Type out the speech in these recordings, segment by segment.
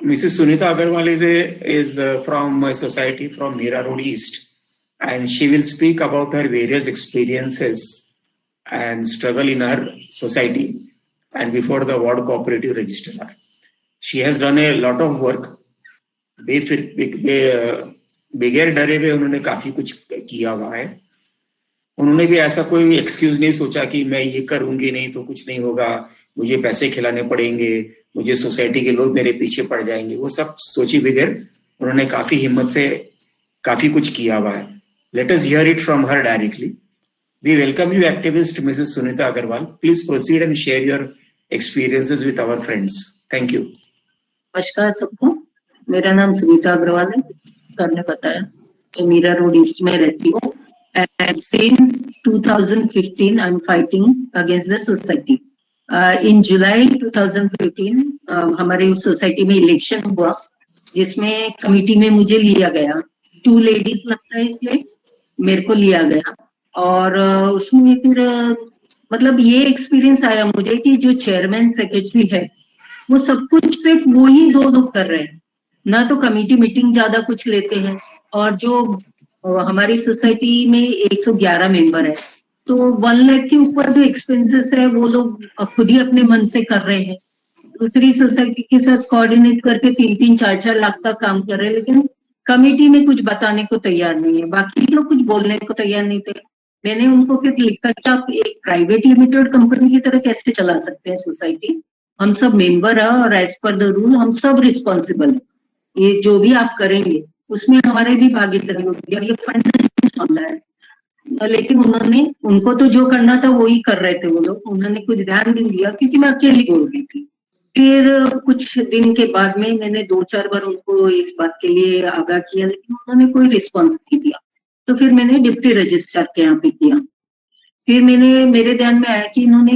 Mrs. Sunita Agarwal is from a society from Mira Road East, and she will speak about her various experiences and struggle in her society and before the ward cooperative registrar. She has done a lot of work. बगैर डरे हुए उन्होंने काफी कुछ किया हुआ है. उन्होंने भी ऐसा कोई एक्सक्यूज नहीं सोचा कि मैं ये करूंगी नहीं तो कुछ नहीं होगा, मुझे पैसे खिलाने पड़ेंगे, मुझे सोसाइटी के लोग मेरे पीछे पड़ जाएंगे. वो सब सोची बगैर उन्होंने काफी हिम्मत से काफी कुछ किया हुआ है. Let us here it from her directly. We welcome you, activist Mrs. Sunita Agarwal. Please proceed and share your experiences with our friends. Thank you. नमस्कार सबको, मेरा नाम सुनीता अग्रवाल है. सर ने बताया मैं मीरा रोड ईस्ट में रहती हूँ. And since 2015, I'm fighting against the society. In July 2015, हमारे सोसाइटी में इलेक्शन हुआ, जिसमें कमिटी में मुझे लिया गया. 2 लेडीज लगता है, इसलिए मेरे को लिया गया. और उसमें फिर मतलब ये एक्सपीरियंस आया मुझे कि जो चेयरमैन सेक्रेटरी है वो सब कुछ सिर्फ वो ही 2 लोग कर रहे हैं, ना तो कमेटी मीटिंग ज्यादा कुछ लेते हैं. और जो हमारी सोसाइटी में 111 मेंबर है, तो 1 लाख के ऊपर जो एक्सपेंसेस है वो लोग खुद ही अपने मन से कर रहे हैं. दूसरी सोसाइटी के साथ कोऑर्डिनेट करके 3-3, 4-4 लाख का काम कर रहे हैं, लेकिन कमेटी में कुछ बताने को तैयार नहीं है. बाकी लोग कुछ बोलने को तैयार नहीं थे. मैंने उनको फिर लिखा कि आप एक प्राइवेट लिमिटेड कंपनी की तरह कैसे चला सकते हैं सोसाइटी. हम सब मेंबर है और एज पर द रूल हम सब रिस्पॉन्सिबल है. ये जो भी आप करेंगे उसमें हमारे भी भागीदारी होगी. और ये फाइनेंशियल मामला है, लेकिन उनको तो जो करना था वो ही कर रहे थे वो लोग. उन्होंने कुछ ध्यान नहीं दिया क्योंकि मैं अकेली बोल रही थी. फिर कुछ दिन के बाद में मैंने 2-4 बार उनको इस बात के लिए आगाह किया, लेकिन उन्होंने कोई रिस्पॉन्स नहीं दिया. तो फिर मैंने डिप्टी रजिस्ट्रार के यहाँ पे किया. फिर मेरे ध्यान में आया कि इन्होंने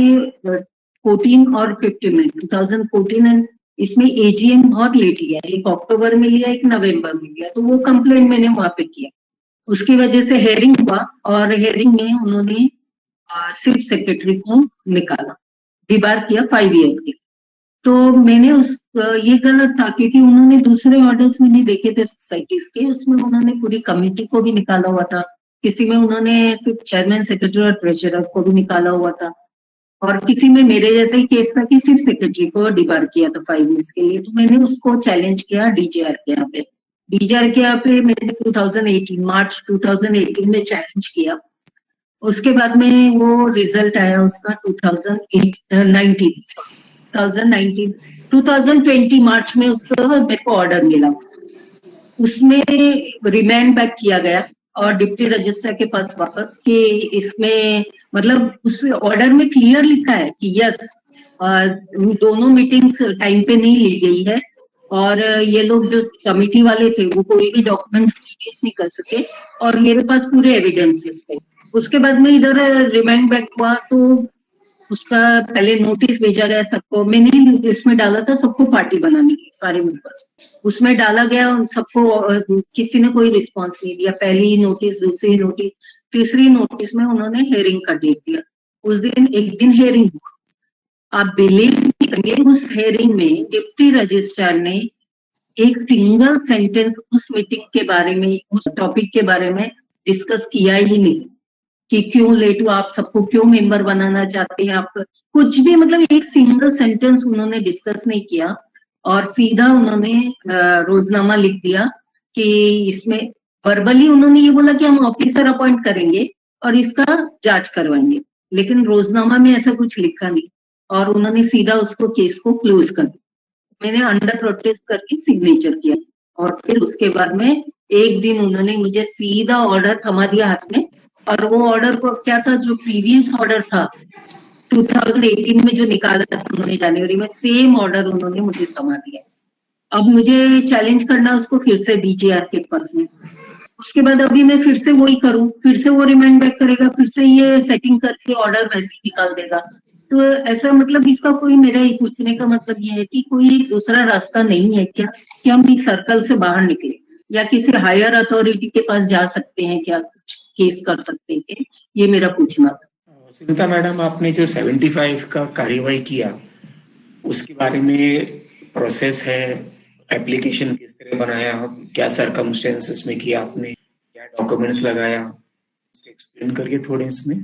14 और 15 में 2014 एंड इसमें एजीएम बहुत लेट लिया. 1 अक्टूबर में लिया, 1 नवंबर में लिया. तो वो कंप्लेंट मैंने वहां पे किया. उसकी वजह से हेयरिंग हुआ और हेयरिंग में उन्होंने सिर्फ सेक्रेटरी को निकाला, डिबार किया 5 इयर्स के. तो मैंने ये गलत था क्योंकि उन्होंने दूसरे ऑर्डर्स में नहीं देखे थे सोसाइटीज के. उसमें उन्होंने पूरी कमेटी को भी निकाला हुआ था, किसी में उन्होंने सिर्फ चेयरमैन, सेक्रेटरी और ट्रेजरर को भी निकाला हुआ था, और किसी में मेरे जैसा ही केस था कि सिर्फ सेक्रेटरी को डिबार किया था 5 इयर्स के लिए. तो मैंने उसको चैलेंज किया डीजीआर के यहाँ पे. डीजीआर के यहाँ पे मैंने 2018 मार्च 2018 में चैलेंज किया. उसके बाद में वो रिजल्ट आया उसका 2020 मार्च में उसका मेरे को ऑर्डर मिला. उसमें रिमांड बैक किया गया और डिप्टी रजिस्ट्रार के पास वापस कि इसमें मतलब उस ऑर्डर में क्लियर लिखा है कि यस दोनों मीटिंग्स टाइम पे नहीं ली गई है, और ये लोग जो कमेटी वाले थे वो कोई भी डॉक्यूमेंट्स रिलीज नहीं कर सके, और मेरे पास पूरे एविडेंसेस थे. उसके बाद में इधर रिमांड बैक हुआ तो उसका पहले नोटिस भेजा गया सबको. मैंने इसमें डाला था सबको पार्टी बनाने की, सारे मेंबर्स उसमें डाला गया. सबको किसी ने कोई रिस्पांस नहीं दिया. पहली नोटिस, दूसरी नोटिस, तीसरी नोटिस में उन्होंने हेयरिंग का डेट दिया. उस दिन एक दिन हेयरिंग हुआ. आप बिलीव नहीं करेंगे, उस हेयरिंग में डिप्टी रजिस्ट्रार ने एक सिंगल सेंटेंस उस मीटिंग के बारे में, उस टॉपिक के बारे में डिस्कस किया ही नहीं कि क्यों लेट हुआ, आप सबको क्यों मेंबर बनाना चाहते हैं, आप कुछ भी, मतलब एक सिंगल सेंटेंस उन्होंने डिस्कस नहीं किया. और सीधा उन्होंने रोजनामा लिख दिया कि इसमें वर्बली उन्होंने ये बोला कि हम ऑफिसर अपॉइंट करेंगे और इसका जांच करवाएंगे, लेकिन रोजनामा में ऐसा कुछ लिखा नहीं. और उन्होंने सीधा उसको केस को क्लोज कर दिया. मैंने अंडर प्रोटेस्ट करके सिग्नेचर किया, और फिर उसके बाद में एक दिन उन्होंने मुझे सीधा ऑर्डर थमा दिया हाथ में. और वो ऑर्डर को क्या था, जो प्रीवियस ऑर्डर था 2018 में जो निकाला था उन्होंने जनवरी में, सेम ऑर्डर उन्होंने मुझे थमा दिया. अब मुझे चैलेंज करना उसको फिर से डीजीआर के पास में. उसके बाद अभी मैं फिर से वही करूं, फिर से वो रिमांड बैक करेगा, फिर से ये सेटिंग करके ऑर्डर वैसे निकाल देगा. तो ऐसा मतलब इसका कोई, मेरा ये पूछने का मतलब ये है कि कोई दूसरा रास्ता नहीं है क्या कि हम इस सर्कल से बाहर निकले, या किसी हायर अथॉरिटी के पास जा सकते हैं क्या, कुछ केस कर सकते हैं? ये मेरा पूछना था. सुनीता मैडम, आपने जो 75 का कार्यवाही किया उसके बारे में प्रोसेस है, एप्लीकेशन किस तरह बनाया, क्या सरकमस्टेंसेस में किया आपने, क्या डॉक्यूमेंट्स लगाया, एक्सप्लेन करिए थोड़े इसमें।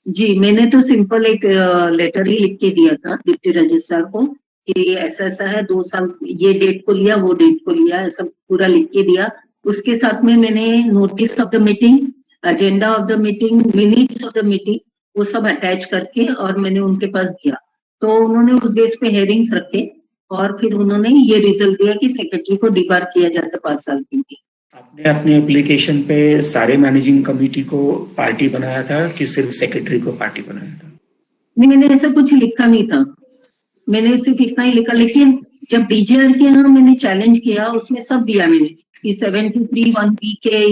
जी, मैंने तो सिंपल एक लेटर ही लिख के दिया था डिप्टी रजिस्ट्रार को कि ऐसा ऐसा है, 2 साल ये डेट को लिया, वो डेट को लिया, ऐसा पूरा लिख के दिया। उसके साथ में मैंने notice of the meeting, agenda of the meeting, minutes of the meeting, वो सब अटैच करके और मैंने उनके पास दिया। तो उन्होंने उस बेस पे हेयरिंग्स रखे और फिर उन्होंने ये रिजल्ट दिया कि सेक्रेटरी को डिबार किया जाता 5 साल के लिए। आपने अपने एप्लीकेशन पे सारे मैनेजिंग कमेटी को पार्टी बनाया था कि सिर्फ सेक्रेटरी को पार्टी बनाया था? नहीं, मैंने ऐसा कुछ लिखा नहीं था, मैंने सिर्फ इतना ही लिखा। लेकिन जब डीजीआर के यहाँ मैंने चैलेंज किया, उसमें सब दिया मैंने कि 723(1)(b के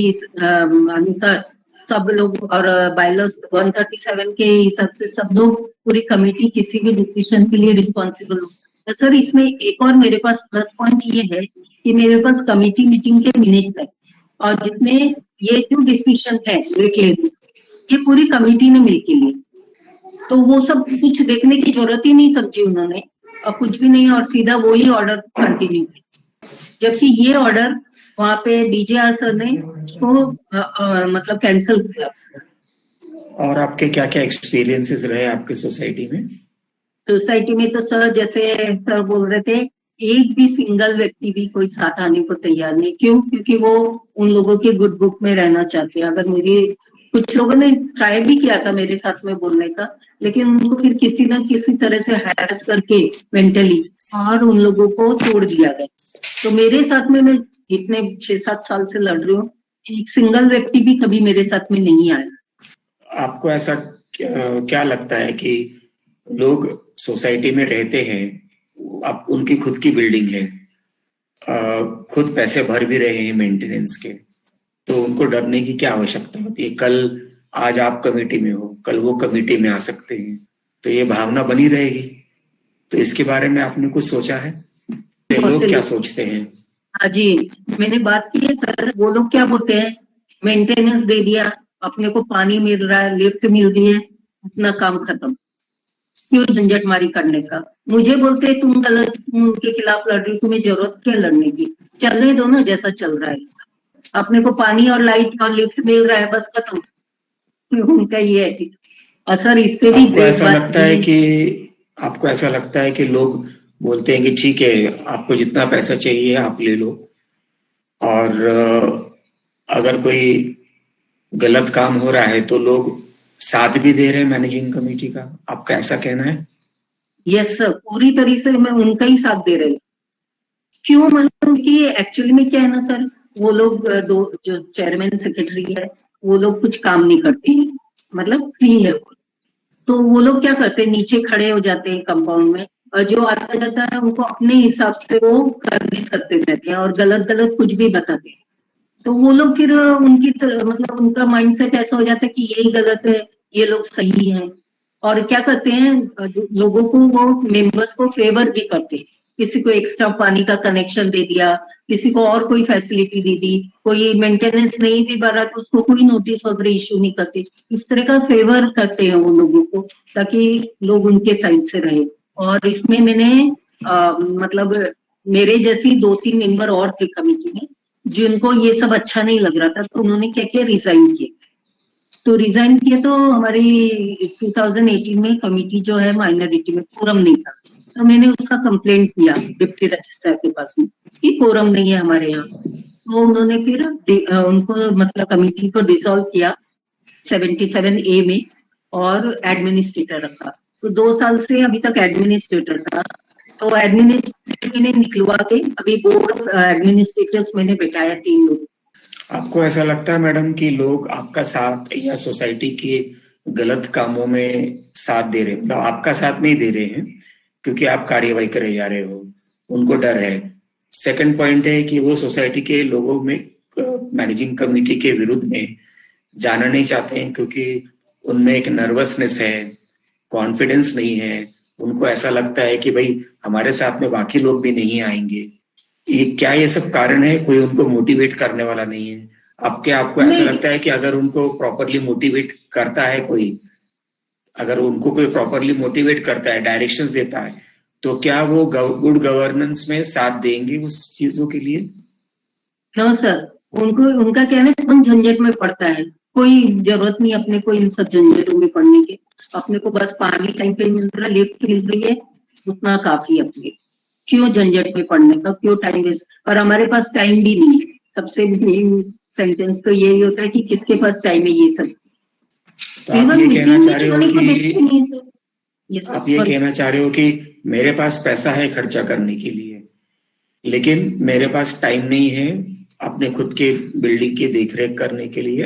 अनुसार सब लोग और बायलॉस 137 के हिसाब से सब लोग पूरी कमेटी किसी भी डिसीजन के लिए रिस्पॉन्सिबल हो। तो सर इसमें एक और मेरे पास प्लस पॉइंट ये है कि मेरे पास कमेटी मीटिंग के मिनट है और जिसमें ये जो डिसीजन है ये पूरी कमेटी ने मिलके ली। तो वो सब कुछ देखने की जरूरत ही नहीं समझी उन्होंने और कुछ भी नहीं, और सीधा वही ऑर्डर कंटिन्यू किया, जबकि ये ऑर्डर वहां पे डीजीआर सर ने उसको मतलब कैंसिल किया। और आपके क्या क्या एक्सपीरियंसेस रहे आपके सोसाइटी में? सोसाइटी में तो सर जैसे सर बोल रहे थे, एक भी सिंगल व्यक्ति भी कोई साथ आने को तैयार नहीं। क्यों? क्योंकि वो उन लोगों के गुड बुक में रहना चाहते हैं। अगर मेरी कुछ लोगों ने ट्राई भी किया था मेरे साथ में बोलने का, लेकिन उनको फिर किसी ना किसी तरह से हैरेस करके मेंटली और उन लोगों को तोड़ दिया गया। तो मेरे साथ में मैं इतने 6-7 साल से लड़ रही हूँ, एक सिंगल व्यक्ति भी कभी मेरे साथ में नहीं आया। आपको ऐसा क्या लगता है कि लोग सोसाइटी में रहते हैं, आप उनकी खुद की बिल्डिंग है, खुद पैसे भर भी रहे हैं मेंटेनेंस के, तो उनको डरने की क्या आवश्यकता होती है? कल आज आप कमेटी में हो, कल वो कमेटी में आ सकते हैं, तो ये भावना बनी रहेगी। तो इसके बारे में आपने कुछ सोचा है? लोग क्या सोचते हैं? हाँ जी, मैंने बात की है सर। वो लोग क्या बोलते हैं, मेंटेनेंस दे दिया, अपने को पानी मिल रहा है, लिफ्ट मिल रही है, अपना काम खत्म, क्यों झंझटमारी करने का। मुझे बोलते हैं तुम गलत, तुम उनके खिलाफ लड़ रही हो, तुम्हें जरूरत क्या लड़ने की, चलने दो ना जैसा चल रहा है। अपने को पानी और लाइट और लिफ्ट मिल रहा है, बस खत्म। उनका ये है। और सर इससे भी आपको ऐसा लगता है कि लोग बोलते हैं कि ठीक है, आपको जितना पैसा चाहिए आप ले लो, और अगर कोई गलत काम हो रहा है तो लोग साथ भी दे रहे हैं मैनेजिंग कमेटी का, आपका ऐसा कहना है? यस सर, पूरी तरीके से मैं उनका ही साथ दे रही हूँ। क्यों? मतलब कि एक्चुअली में क्या है ना सर, वो लोग दो जो चेयरमैन सेक्रेटरी है वो लोग कुछ काम नहीं करते हैं, मतलब फ्री है वो। तो वो लोग क्या करते हैं, नीचे खड़े हो जाते हैं कंपाउंड में, और जो आता जाता है उनको अपने हिसाब से वो करने करते रहते हैं और गलत गलत कुछ भी बताते हैं। तो वो लोग फिर उनकी मतलब उनका माइंडसेट ऐसा हो जाता है कि यही गलत है, ये लोग सही है। और क्या करते हैं, लोगों को वो मेंबर्स को फेवर भी करते हैं। किसी को एक्स्ट्रा पानी का कनेक्शन दे दिया, किसी को और कोई फैसिलिटी दे दी, कोई मेंटेनेंस नहीं भी भरा तो उसको कोई नोटिस वगैरह इश्यू नहीं करते। इस तरह का फेवर करते हैं वो लोगों को, ताकि लोग उनके साइड से रहे। और इसमें मैंने मतलब मेरे जैसी 2-3 मेंबर और थे कमेटी में जिनको ये सब अच्छा नहीं लग रहा था, तो उन्होंने क्या किया, रिजाइन किया। तो रिजाइन किया तो हमारी 2018 में कमेटी जो है माइनॉरिटी में कोरम नहीं था, तो मैंने उसका कंप्लेंट किया डिप्टी रजिस्ट्रार के पास में कि कोरम नहीं है हमारे यहाँ। तो उन्होंने फिर उनको मतलब कमेटी को डिसॉल्व किया 77A में और एडमिनिस्ट्रेटर रखा। तो 2 साल से अभी तक एडमिनिस्ट्रेटर था। तो एडमिनिस्ट्रेटर मैंने निकलवा के अभी बोर्ड ऑफ एडमिनिस्ट्रेटर्स मैंने बैठाया 3 लोग। आपको ऐसा लगता है मैडम कि लोग आपका साथ या सोसाइटी के गलत कामों में साथ दे रहे हैं, मतलब आपका साथ नहीं दे रहे हैं क्योंकि आप कार्यवाही करे जा रहे हो, उनको डर है? सेकंड पॉइंट है कि वो सोसाइटी के लोगों में मैनेजिंग कमेटी के विरुद्ध में जाना नहीं चाहते हैं क्योंकि उनमें एक नर्वसनेस है, कॉन्फिडेंस नहीं है, उनको ऐसा लगता है कि भाई हमारे साथ में बाकी लोग भी नहीं आएंगे। ये सब कारण है? कोई उनको मोटिवेट करने वाला नहीं है? आपको ऐसा लगता है कि अगर उनको प्रॉपरली मोटिवेट करता है कोई, अगर उनको कोई प्रॉपरली मोटिवेट करता है, डायरेक्शंस देता है, तो क्या वो गुड गवर्नेंस में साथ देंगे उस चीजों के लिए? नो सर, उनको उनका कहना है कौन झंझट में पड़ता है, कोई जरूरत नहीं अपने को इन सब झंझटों में पड़ने के, अपने को बस पानी टाइम पे मिल रहा है, लिफ्ट मिल रही है, उतना काफी है अपने, क्यों झंझट में पड़ने का, क्यों टाइम वेस्ट, और हमारे पास टाइम भी नहीं है। सबसे मेन सेंटेंस तो यही होता है कि किसके पास टाइम है ये सब। तो आप ये कहना चाह रहे हो कि Yes, आप ये sorry. कहना चाह रहे हो कि मेरे पास पैसा है खर्चा करने के लिए, लेकिन मेरे पास टाइम नहीं है अपने खुद के बिल्डिंग की देखरेख करने के लिए।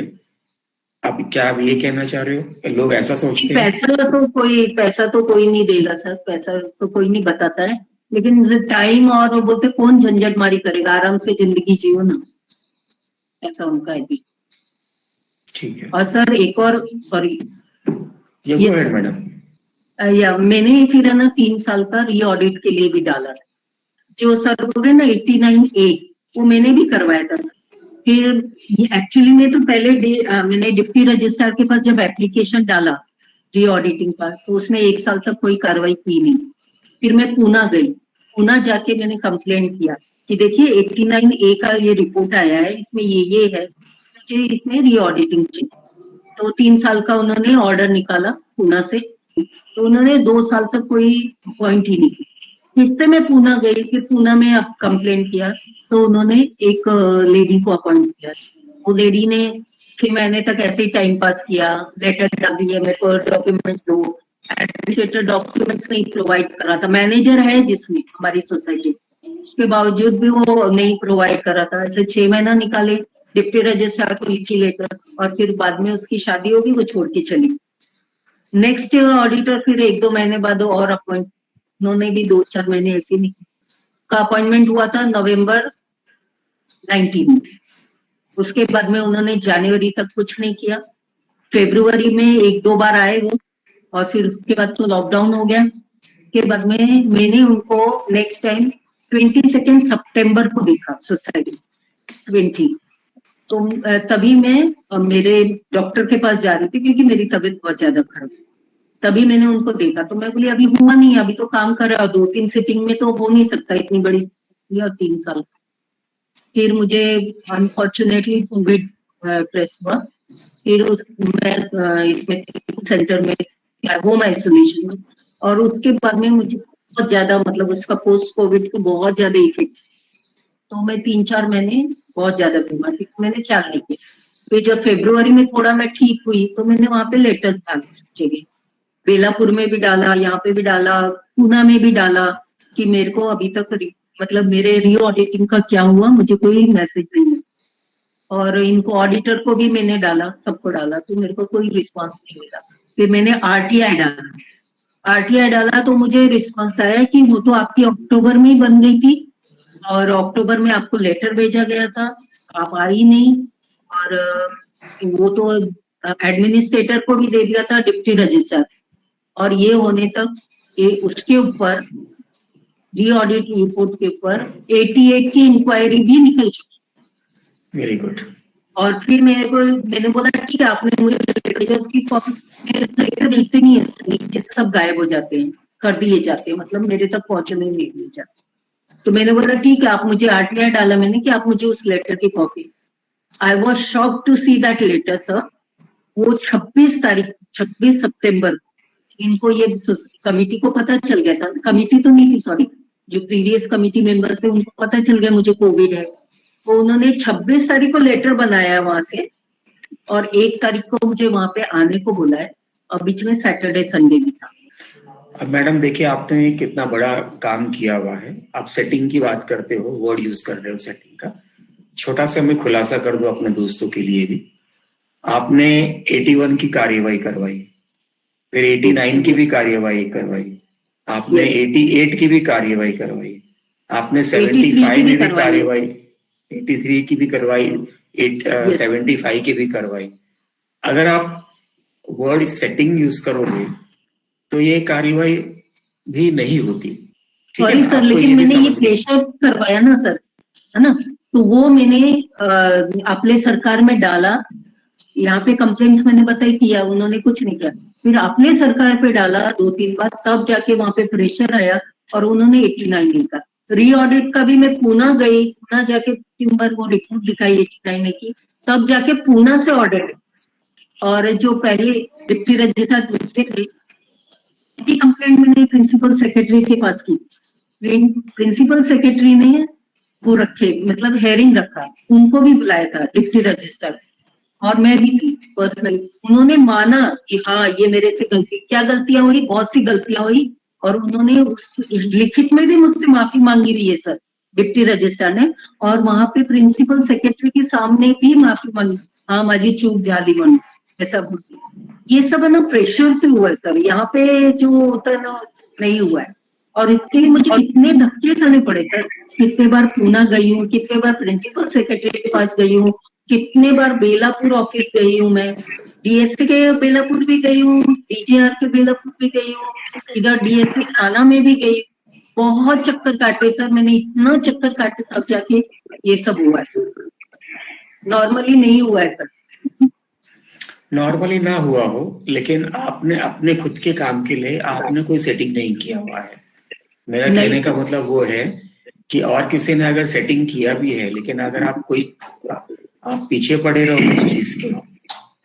आप क्या आप ये कहना चाह रहे हो? लोग ऐसा सोचते हैं। पैसा तो कोई नहीं देगा सर, पैसा तो कोई नहीं बताता है, लेकिन टाइम और वो बोलते कौन झंझट मारी करेगा, आराम से जिंदगी जियो ना, ऐसा उनका है भी। ठीक है। और सर एक और, सॉरी, ये मैडम, या मैंने फिर है ना 3 साल का री ऑडिट के लिए भी डाला था, जो सर बोल रहे ना 89A, वो मैंने भी करवाया था सर। फिर एक्चुअली में तो पहले मैंने डिप्टी रजिस्ट्रार के पास जब एप्लीकेशन डाला री ऑडिटिंग का, तो उसने 1 साल तक कोई कार्रवाई की नहीं। फिर मैं पूना गई, पूना जाके मैंने कंप्लेंट किया कि देखिए 89A का ये रिपोर्ट आया है, इसमें ये है, मुझे इसमें री ऑडिटिंग चाहिए। तो 3 साल का उन्होंने ऑर्डर निकाला पूना से, तो उन्होंने 2 साल तक कोई पॉइंट ही नहीं किया। फिर से मैं पूना गई, फिर पूना में अब कंप्लेंट किया, तो उन्होंने एक लेडी को अपॉइंट किया। वो लेडी ने फिर महीने तक ऐसे ही टाइम पास किया, लेटर डाल दिया मेरे को डॉक्यूमेंट्स दो, एडमिनिस्ट्रेटर डॉक्यूमेंट्स नहीं प्रोवाइड करा था, मैनेजर है जिसमें हमारी सोसाइटी, उसके बावजूद भी वो नहीं प्रोवाइड करा था। ऐसे 6 महीना निकाले, डिप्टी रजिस्ट्रार को लिखी लेटर, और फिर बाद में उसकी शादी होगी, वो छोड़ के चली। नेक्स्ट ऑडिटर फिर 1-2 महीने बाद और अपॉइंट, उन्होंने भी 2-4 महीने ऐसे नहीं का अपॉइंटमेंट हुआ था नवंबर 19। उसके बाद में उन्होंने जनवरी तक कुछ नहीं किया, फरवरी में 1-2 बार आए वो, और फिर उसके बाद तो लॉकडाउन हो गया। के बाद में मैंने उनको नेक्स्ट टाइम 22 सितंबर को देखा सोसाइटी 20, तो तभी मैं मेरे डॉक्टर के पास जा रही थी क्योंकि मेरी तबीयत बहुत ज्यादा खराब, तभी मैंने उनको देखा। तो मैं बोली अभी हुआ नहीं, अभी तो काम कर रहा, 2-3 सिटिंग में तो हो नहीं सकता इतनी बड़ी, और 3 साल। फिर मुझे अनफॉर्चुनेटली कोविड प्रेस हुआ, फिर मैं इसमें सेंटर में होम आइसोलेशन में, और उसके बाद में मुझे बहुत ज्यादा मतलब उसका पोस्ट कोविड को बहुत ज्यादा इफेक्ट, तो मैं 3-4 महीने बहुत ज्यादा बीमार थी, तो मैंने ख्याल नहीं किया। फिर जब फरवरी में थोड़ा मैं ठीक हुई, तो मैंने वहां पे लेटर्स डाले सब जगह, बेलापुर में भी डाला, यहाँ पे भी डाला, पूना में भी डाला, कि मेरे को अभी तक मतलब मेरे री ऑडिटिंग का क्या हुआ, मुझे कोई मैसेज नहीं है। और इनको ऑडिटर को भी मैंने डाला, सबको डाला, तो मेरे को कोई रिस्पांस नहीं मिला। फिर मैंने आरटीआई डाला, तो मुझे रिस्पांस आया कि वो तो आपकी अक्टूबर में ही बन गई थी, और अक्टूबर में आपको लेटर भेजा गया था, आप आई नहीं, और वो तो एडमिनिस्ट्रेटर को भी दे दिया था, डिप्टी रजिस्ट्रार, और ये होने तक उसके ऊपर री ऑडिट रिपोर्ट के ऊपर 88 की इंक्वायरी भी निकल चुकी। Very good. और फिर मैंने बोला ठीक है, आपने मुझे उसकी कॉपी, मेरे लेटर मिलते नहीं है, सब गायब हो जाते हैं, कर दिए जाते हैं, मतलब मेरे तक पहुंचने नहीं दिए जाते। तो मैंने बोला ठीक है, आप मुझे आरटीआई डाला मैंने कि आप मुझे उस लेटर की copy. I was shocked to see that letter sir. वो 26 सितंबर इनको ये कमिटी को पता चल गया था, कमिटी तो नहीं थी सॉरी, जो प्रीवियस कमिटी मेंबर्स थे उनको पता चल गया मुझे कोविड है, तो उन्होंने 26 तारीख को लेटर बनाया वहां से, और 1 तारीख को मुझे वहां पे आने को बोला है, और बीच में सैटरडे संडे भी था। अब मैडम देखिए, आपने कितना बड़ा काम किया हुआ है। आप सेटिंग की बात करते हो, वर्ड यूज कर रहे हो सेटिंग का। छोटा सा मैं खुलासा कर दूं अपने दोस्तों के लिए भी, आपने 81 की कार्यवाही करवाई, फिर 89 की भी कार्यवाही करवाई, आपने 88 की भी कार्यवाही करवाई, आपने 75 में भी कार्यवाही, 83 की भी करवाई, 75 की भी करवाई। अगर आप वर्ड सेटिंग यूज करोगे तो ये कार्यवाही भी नहीं होती। सॉरी सर, लेकिन मैंने ये प्रेशर करवाया ना सर, है ना, तो वो मैंने अपने सरकार में डाला, यहाँ पे कंप्लेंट्स मैंने बताई किया, उन्होंने कुछ नहीं किया। फिर अपने सरकार पे डाला 2-3 बार, तब जाके वहां पे प्रेशर आया और उन्होंने 89 लिखा। री ऑडिट का भी मैं पूना गई, पूना जाके 3 बार वो रिपोर्ट दिखाई 89 की, तब जाके पूना से ऑडिट। और जो पहले डिप्टी रजिस्ट्रार दूसरे थे, उनकी कंप्लेंट मैंने प्रिंसिपल सेक्रेटरी के पास की। प्रिंसिपल सेक्रेटरी ने वो रखे, मतलब हेयरिंग रखा, उनको भी बुलाया था डिप्टी रजिस्ट्रार, और मैं भी थी पर्सनली। उन्होंने माना कि हाँ ये मेरे से गलती, क्या गलतियां हुई, बहुत सी गलतियां हुई, और उन्होंने उस लिखित में भी मुझसे माफी मांगी हुई है सर, डिप्टी रजिस्ट्रार ने, और वहां पे प्रिंसिपल सेक्रेटरी के सामने भी माफी मांगी, हाँ माझी चूक झाली म्हणून, ऐसा बोल। ये सब है ना प्रेशर से हुआ है सर, यहाँ पे जो होता है ना नहीं हुआ है। और इसके लिए मुझे कितने धक्के खाने पड़े सर, कितने बार पूना गई हूँ, कितने बार प्रिंसिपल सेक्रेटरी के पास गई हूँ, कितने बार बेलापुर ऑफिस गई हूँ मैं, डीएससी के बेलापुर भी गई हूँ, डीजीआर के बेलापुर भी गई हूँ, इधर डीएससी थाना में भी गई। बहुत चक्कर काटे सर मैंने, इतना चक्कर काटे तब जाके ये सब हुआ है सर, नॉर्मली नहीं हुआ है सर। नॉर्मली ना हुआ हो, लेकिन आपने अपने खुद के काम के लिए आपने कोई सेटिंग नहीं किया हुआ है। मेरा कहने का मतलब वो है कि और किसी ने अगर सेटिंग किया भी है, लेकिन अगर आप पीछे पड़े रहो उस चीज के,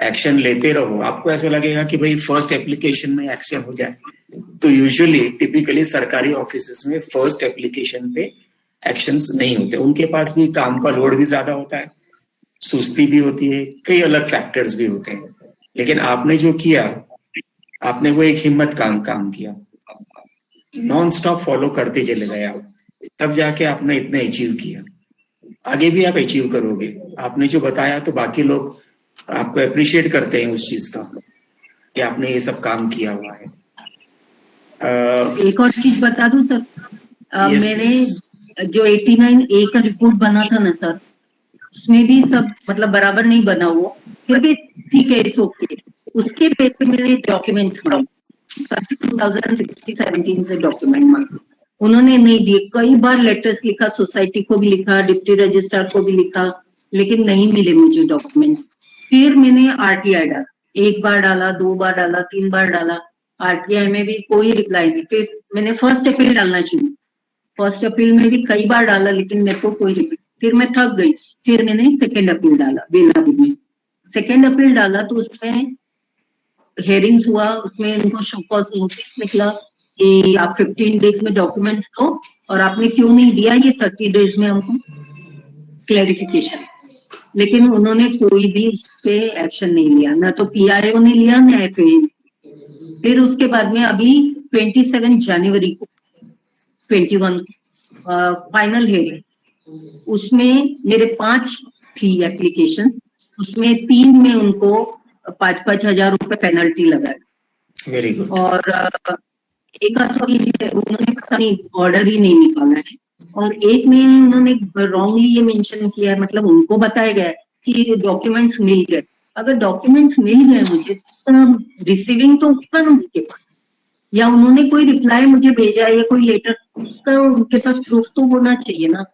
एक्शन लेते रहो, आपको ऐसा लगेगा कि भाई फर्स्ट एप्लीकेशन में एक्शन हो जाए। तो यूजुअली टिपिकली सरकारी ऑफिसेस में फर्स्ट एप्लीकेशन पे एक्शंस नहीं होते, उनके पास भी काम का लोड भी ज्यादा होता है, सुस्ती भी होती है, कई अलग फैक्टर्स भी होते हैं। लेकिन आपने जो किया, आपने वो एक हिम्मत काम किया, नॉन स्टॉप फॉलो करते चले गए आप, तब जाके आपने इतना अचीव किया। आगे भी आप अचीव करोगे। आपने जो बताया तो बाकी लोग आपको अप्रिशिएट करते हैं उस चीज का कि आपने ये सब काम किया हुआ है। एक और चीज बता दूं सर, मैंने please. जो 89A का रिपोर्ट बना था ना सर, उसमें भी सब मतलब बराबर नहीं बना, वो फिर भी ठीक है, इट्स ओके। उसके बेस पे मैंने डॉक्यूमेंट्स मांगे 2016-17 से डॉक्यूमेंट मांगे, उन्होंने नहीं दिए। कई बार लेटर्स लिखा, सोसाइटी को भी लिखा, डिप्टी रजिस्ट्रार को भी लिखा, लेकिन नहीं मिले मुझे डॉक्यूमेंट्स। फिर मैंने आरटीआई डाला, 1 बार डाला, 2 बार डाला, 3 बार डाला, आरटीआई में भी कोई रिप्लाई नहीं। फिर मैंने फर्स्ट अपील डालना शुरू, फर्स्ट अपील में भी कई बार डाला, लेकिन मेरे को कोई रिप्लाई, फिर मैं थक गई, फिर मैंने सेकेंड अपील डाला बेलापुर में। सेकेंड अपील डाला तो उसमें हेयरिंग्स हुआ, उसमें उनको शो कॉज नोटिस निकला कि आप 15 डेज में डॉक्यूमेंट्स दो, और आपने क्यों नहीं दिया ये 30 डेज में हमको क्लैरिफिकेशन। लेकिन उन्होंने कोई भी उस पे एक्शन नहीं लिया, ना तो पीआईओ ने लिया ना एफए। फिर उसके बाद में अभी 27 जनवरी को 21 फाइनल हेयरिंग, उसमें मेरे 5 थी एप्लीकेशंस, उसमें 3 में उनको 5-5 हजार रुपए पेनल्टी लगाए। Very good. और एक का तो उन्होंने पता नहीं ऑर्डर ही नहीं निकाला है, और एक में उन्होंने रॉन्गली ये मेंशन किया है, मतलब उनको बताया गया कि डॉक्यूमेंट्स मिल गए। अगर डॉक्यूमेंट्स मिल गए मुझे, रिसीविंग तो होगा ना उनके पास, या उन्होंने कोई रिप्लाई मुझे भेजा है या कोई लेटर, उसका उनके पास प्रूफ तो होना चाहिए ना,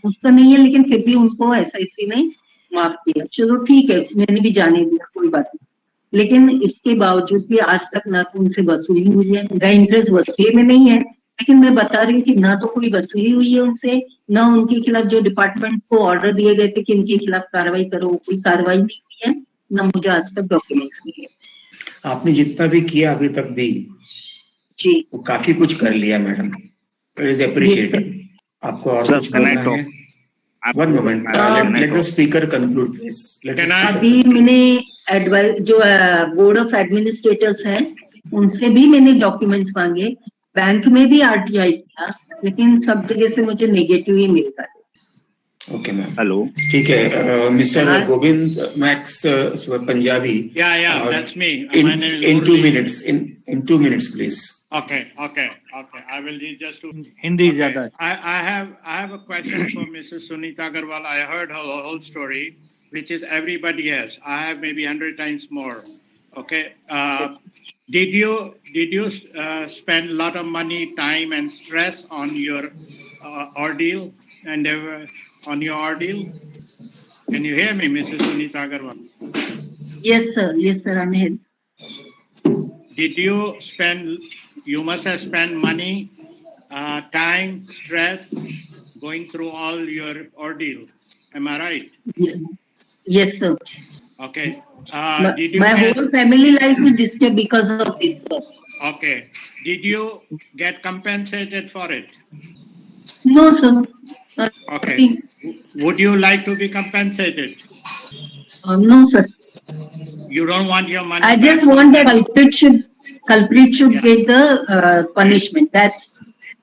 उसका नहीं है। लेकिन फिर भी उनको एसआईसी ने माफ किया, चलो ठीक है, मैंने भी जाने दिया, कोई बात नहीं। लेकिन इसके बावजूद भी आज तक ना तो उनसे वसूली हुई है, मेरा इंटरेस्ट वसूली में नहीं है, लेकिन मैं बता रही हूँ कि ना तो कोई वसूली हुई है उनसे, ना उनके खिलाफ जो डिपार्टमेंट को ऑर्डर दिए गए थे कि इनके खिलाफ कार्रवाई करो, कोई कार्रवाई नहीं हुई है, ना मुझे आज तक डॉक्यूमेंट्स मिले। आपने जितना भी किया अभी तक भी जी, वो काफी कुछ कर लिया मैडम, इट इज अप्रिशिएटेड। आपको और कुछ बोलना है? One moment, let the speaker conclude, please. अभी मैंने एडवाइस जो बोर्ड ऑफ एडमिनिस्ट्रेटर्स हैं, उनसे भी मैंने डॉक्यूमेंट्स मांगे, बैंक में भी आरटीआई किया, लेकिन सब जगह से मुझे नेगेटिव ही मिलता है। ओके मैम, हेलो, ठीक है। Mister Govind max Punjabi, that's me. in 2 minutes, in 2 minutes, please. Okay. I will read just to Hindi ज्यादा। I have a question for Mrs. Sunita Agarwal. I heard her whole story, which is everybody has. I have maybe 100 times more. Okay. Did you spend a lot of money, time, and stress on your ordeal and on your ordeal? Can you hear me, Mrs. Sunita Agarwal? Yes sir, I'm here. Did you spend? You must have spent money time, stress, going through all your ordeal. Am I right? Yes, yes, sir. Okay. My, Did you my get, whole family life is disturbed because of this, sir. okay. Did you get compensated for it? No, sir. Okay. Nothing. Would you like to be compensated? No, sir. You don't want your money I back just from want the that? culprit should Yeah. get the punishment. That's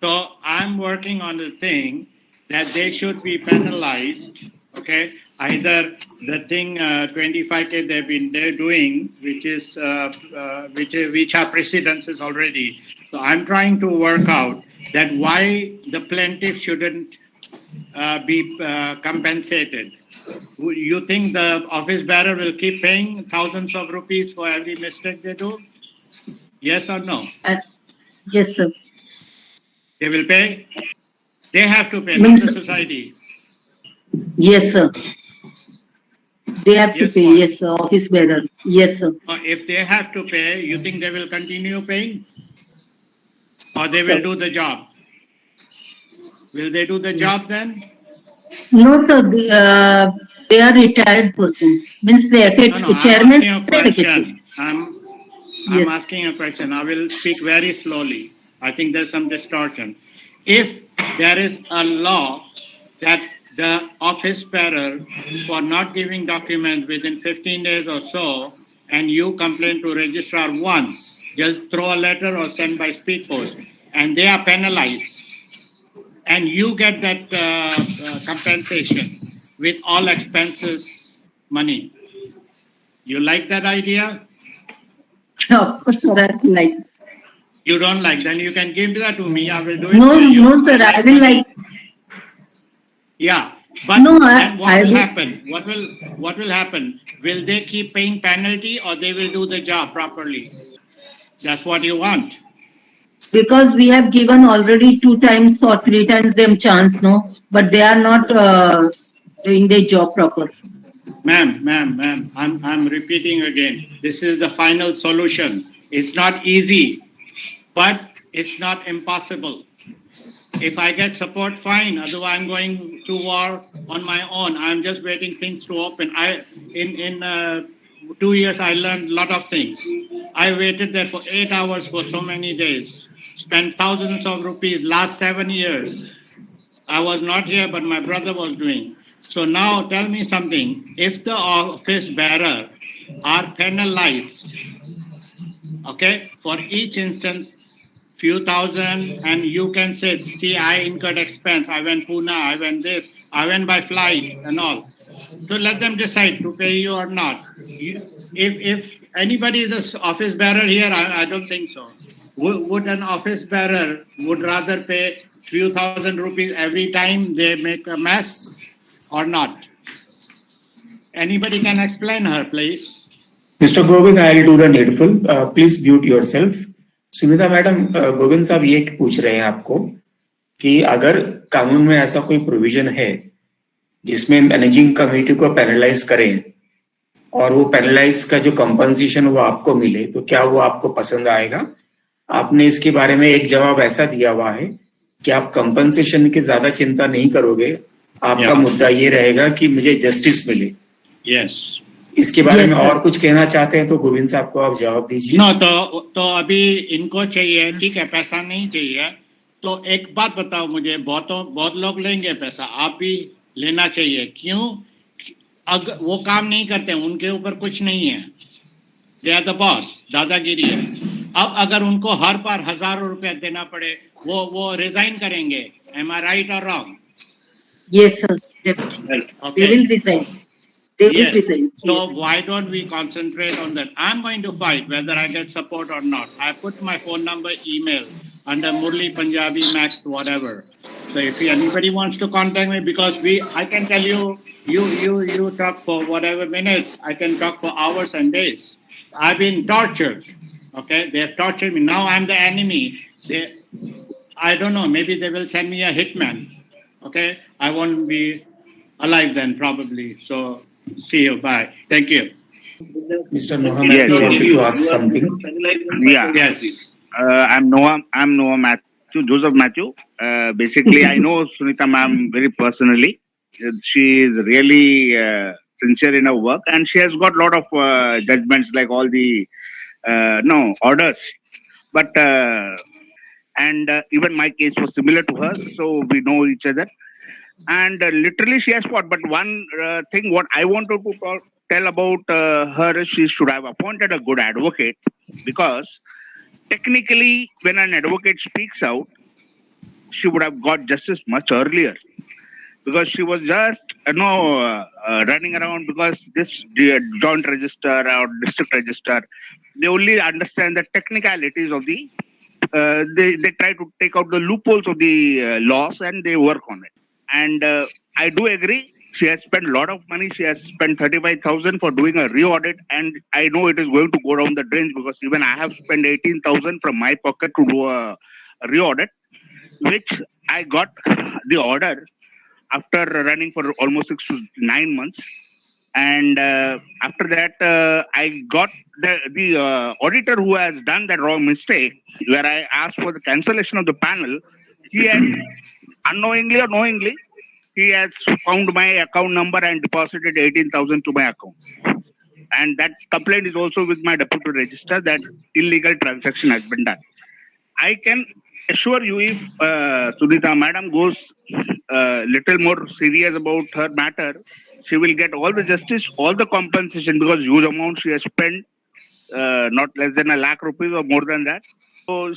So I'm working on the thing that they should be penalized. Okay, either the thing 25K they're doing, which are precedences already. So I'm trying to work out that why the plaintiff shouldn't be compensated. You think the office bearer will keep paying thousands of rupees for every mistake they do? Yes or no? yes, sir. They will pay. They have to pay, not Means the society. yes, sir. They have to Yes, pay. what? Yes, sir. Office bearer. Yes, sir. If they have to pay, you think they will continue paying? Or they Sir. will do the job? Will they do the job then? No, sir. They are retired person. Means No, I'm chairman, asking a secretary. question. I'm Yes. asking a question. I will speak very slowly. I think there's some distortion. If there is a law that the office bearer for not giving documents within 15 days or so, and you complain to registrar once, just throw a letter or send by speed post, and they are penalized, and you get that compensation with all expenses money. You like that idea? Of course, sir. I like. You don't like, then you can give that to me. I will do it No, for you. no, sir. I will like. Yeah, but No, then what I will will- happen? What will happen? Will they keep paying penalty or they will do the job properly? That's what you want. Because we have given already 2 times or 3 times them chance, no, but they are not doing their job proper. Ma'am, I'm repeating again. This is the final solution. It's not easy, but it's not impossible. If I get support, fine. Otherwise, I'm going to war on my own. I'm just waiting things to open. In 2 years, I learned a lot of things. I waited there for 8 hours for so many days. Spent thousands of rupees last 7 years. I was not here, but my brother was doing. So now tell me something. If the office bearer are penalized, okay, for each instance, few thousand, and you can say, see, I incurred expense. I went Pune, I went this, I went by flight and all. So let them decide to pay you or not. If anybody is an office bearer here, I don't think so. Would an office bearer would rather pay few thousand rupees every time they make a mess or not? Anybody can explain her, please. Mr. Govind, I'll do the needful. Please mute yourself. Sunita madam, Govind साहब ये पूछ रहे हैं आपको कि अगर कानून में ऐसा कोई प्रोविजन है जिसमें मैनेजिंग कमेटी को पेनलाइज करें और वो पेनलाइज का जो कंपनसेशन वो आपको मिले, तो क्या वो आपको पसंद आएगा? आपने इसके बारे में एक जवाब ऐसा दिया हुआ है कि आप कंपनसेशन की ज्यादा चिंता नहीं करोगे, आपका मुद्दा ये रहेगा कि मुझे जस्टिस मिले। यस, इसके बारे में और कुछ कहना चाहते हैं तो गोविंद साहब को आप जवाब दीजिए। नो, तो अभी इनको चाहिए, ठीक है, पैसा नहीं चाहिए, तो एक बात बताओ मुझे, बहुत लोग लेंगे पैसा, आप भी लेना चाहिए। क्यों? अगर वो काम नहीं करते, उनके ऊपर कुछ नहीं है, दे आर द बॉस, दादागिरी है। अब अगर उनको हर बार हजारों रुपया देना पड़े, वो रिजाइन करेंगे। एम आई राइट और wrong? Yes, sir. Definitely. They will resign. They will Yes. resign. So Yes. why don't we concentrate on that? I'm going to fight whether I get support or not. I put my phone number, email under Murli Punjabi Max, whatever. So if anybody wants to contact me, because I can tell you, you talk for whatever minutes. I can talk for hours and days. I've been tortured. Okay, they have tortured me. Now I'm the enemy. I don't know. Maybe they will send me a hitman. Okay, I won't be alive then probably. So see you. Bye. Thank you. Mr. Mohammed, Yes. you wanted to ask something? Yeah. Yes. I'm Noah Joseph Matthew. Basically, I know Sunita ma'am very personally. She is really sincere in her work, and she has got a lot of judgments, like all the orders. But even my case was similar to hers, so we know each other. And literally, she has fought. But one thing, what I wanted to tell about her is she should have appointed a good advocate, because technically, when an advocate speaks out, she would have got justice much earlier, because she was just running around, because this joint register or district register, they only understand the technicalities of the they try to take out the loopholes of the laws, and they work on it. And I do agree, she has spent a lot of money. She has spent 35,000 for doing a re-audit, and I know it is going to go down the drains, because even I have spent 18,000 from my pocket to do a re-audit, which I got the order after running for almost 6 to 9 months. And after that, I got the auditor who has done that wrong mistake, where I asked for the cancellation of the panel. He has unknowingly or knowingly, he has found my account number and deposited 18,000 to my account. And that complaint is also with my deputy registrar, that illegal transaction has been done. I can assure you, if Sunita madam goes little more serious about her matter, she will get all the justice, all the compensation, because huge amount she has spent, not less than 1 lakh rupees or more than that. So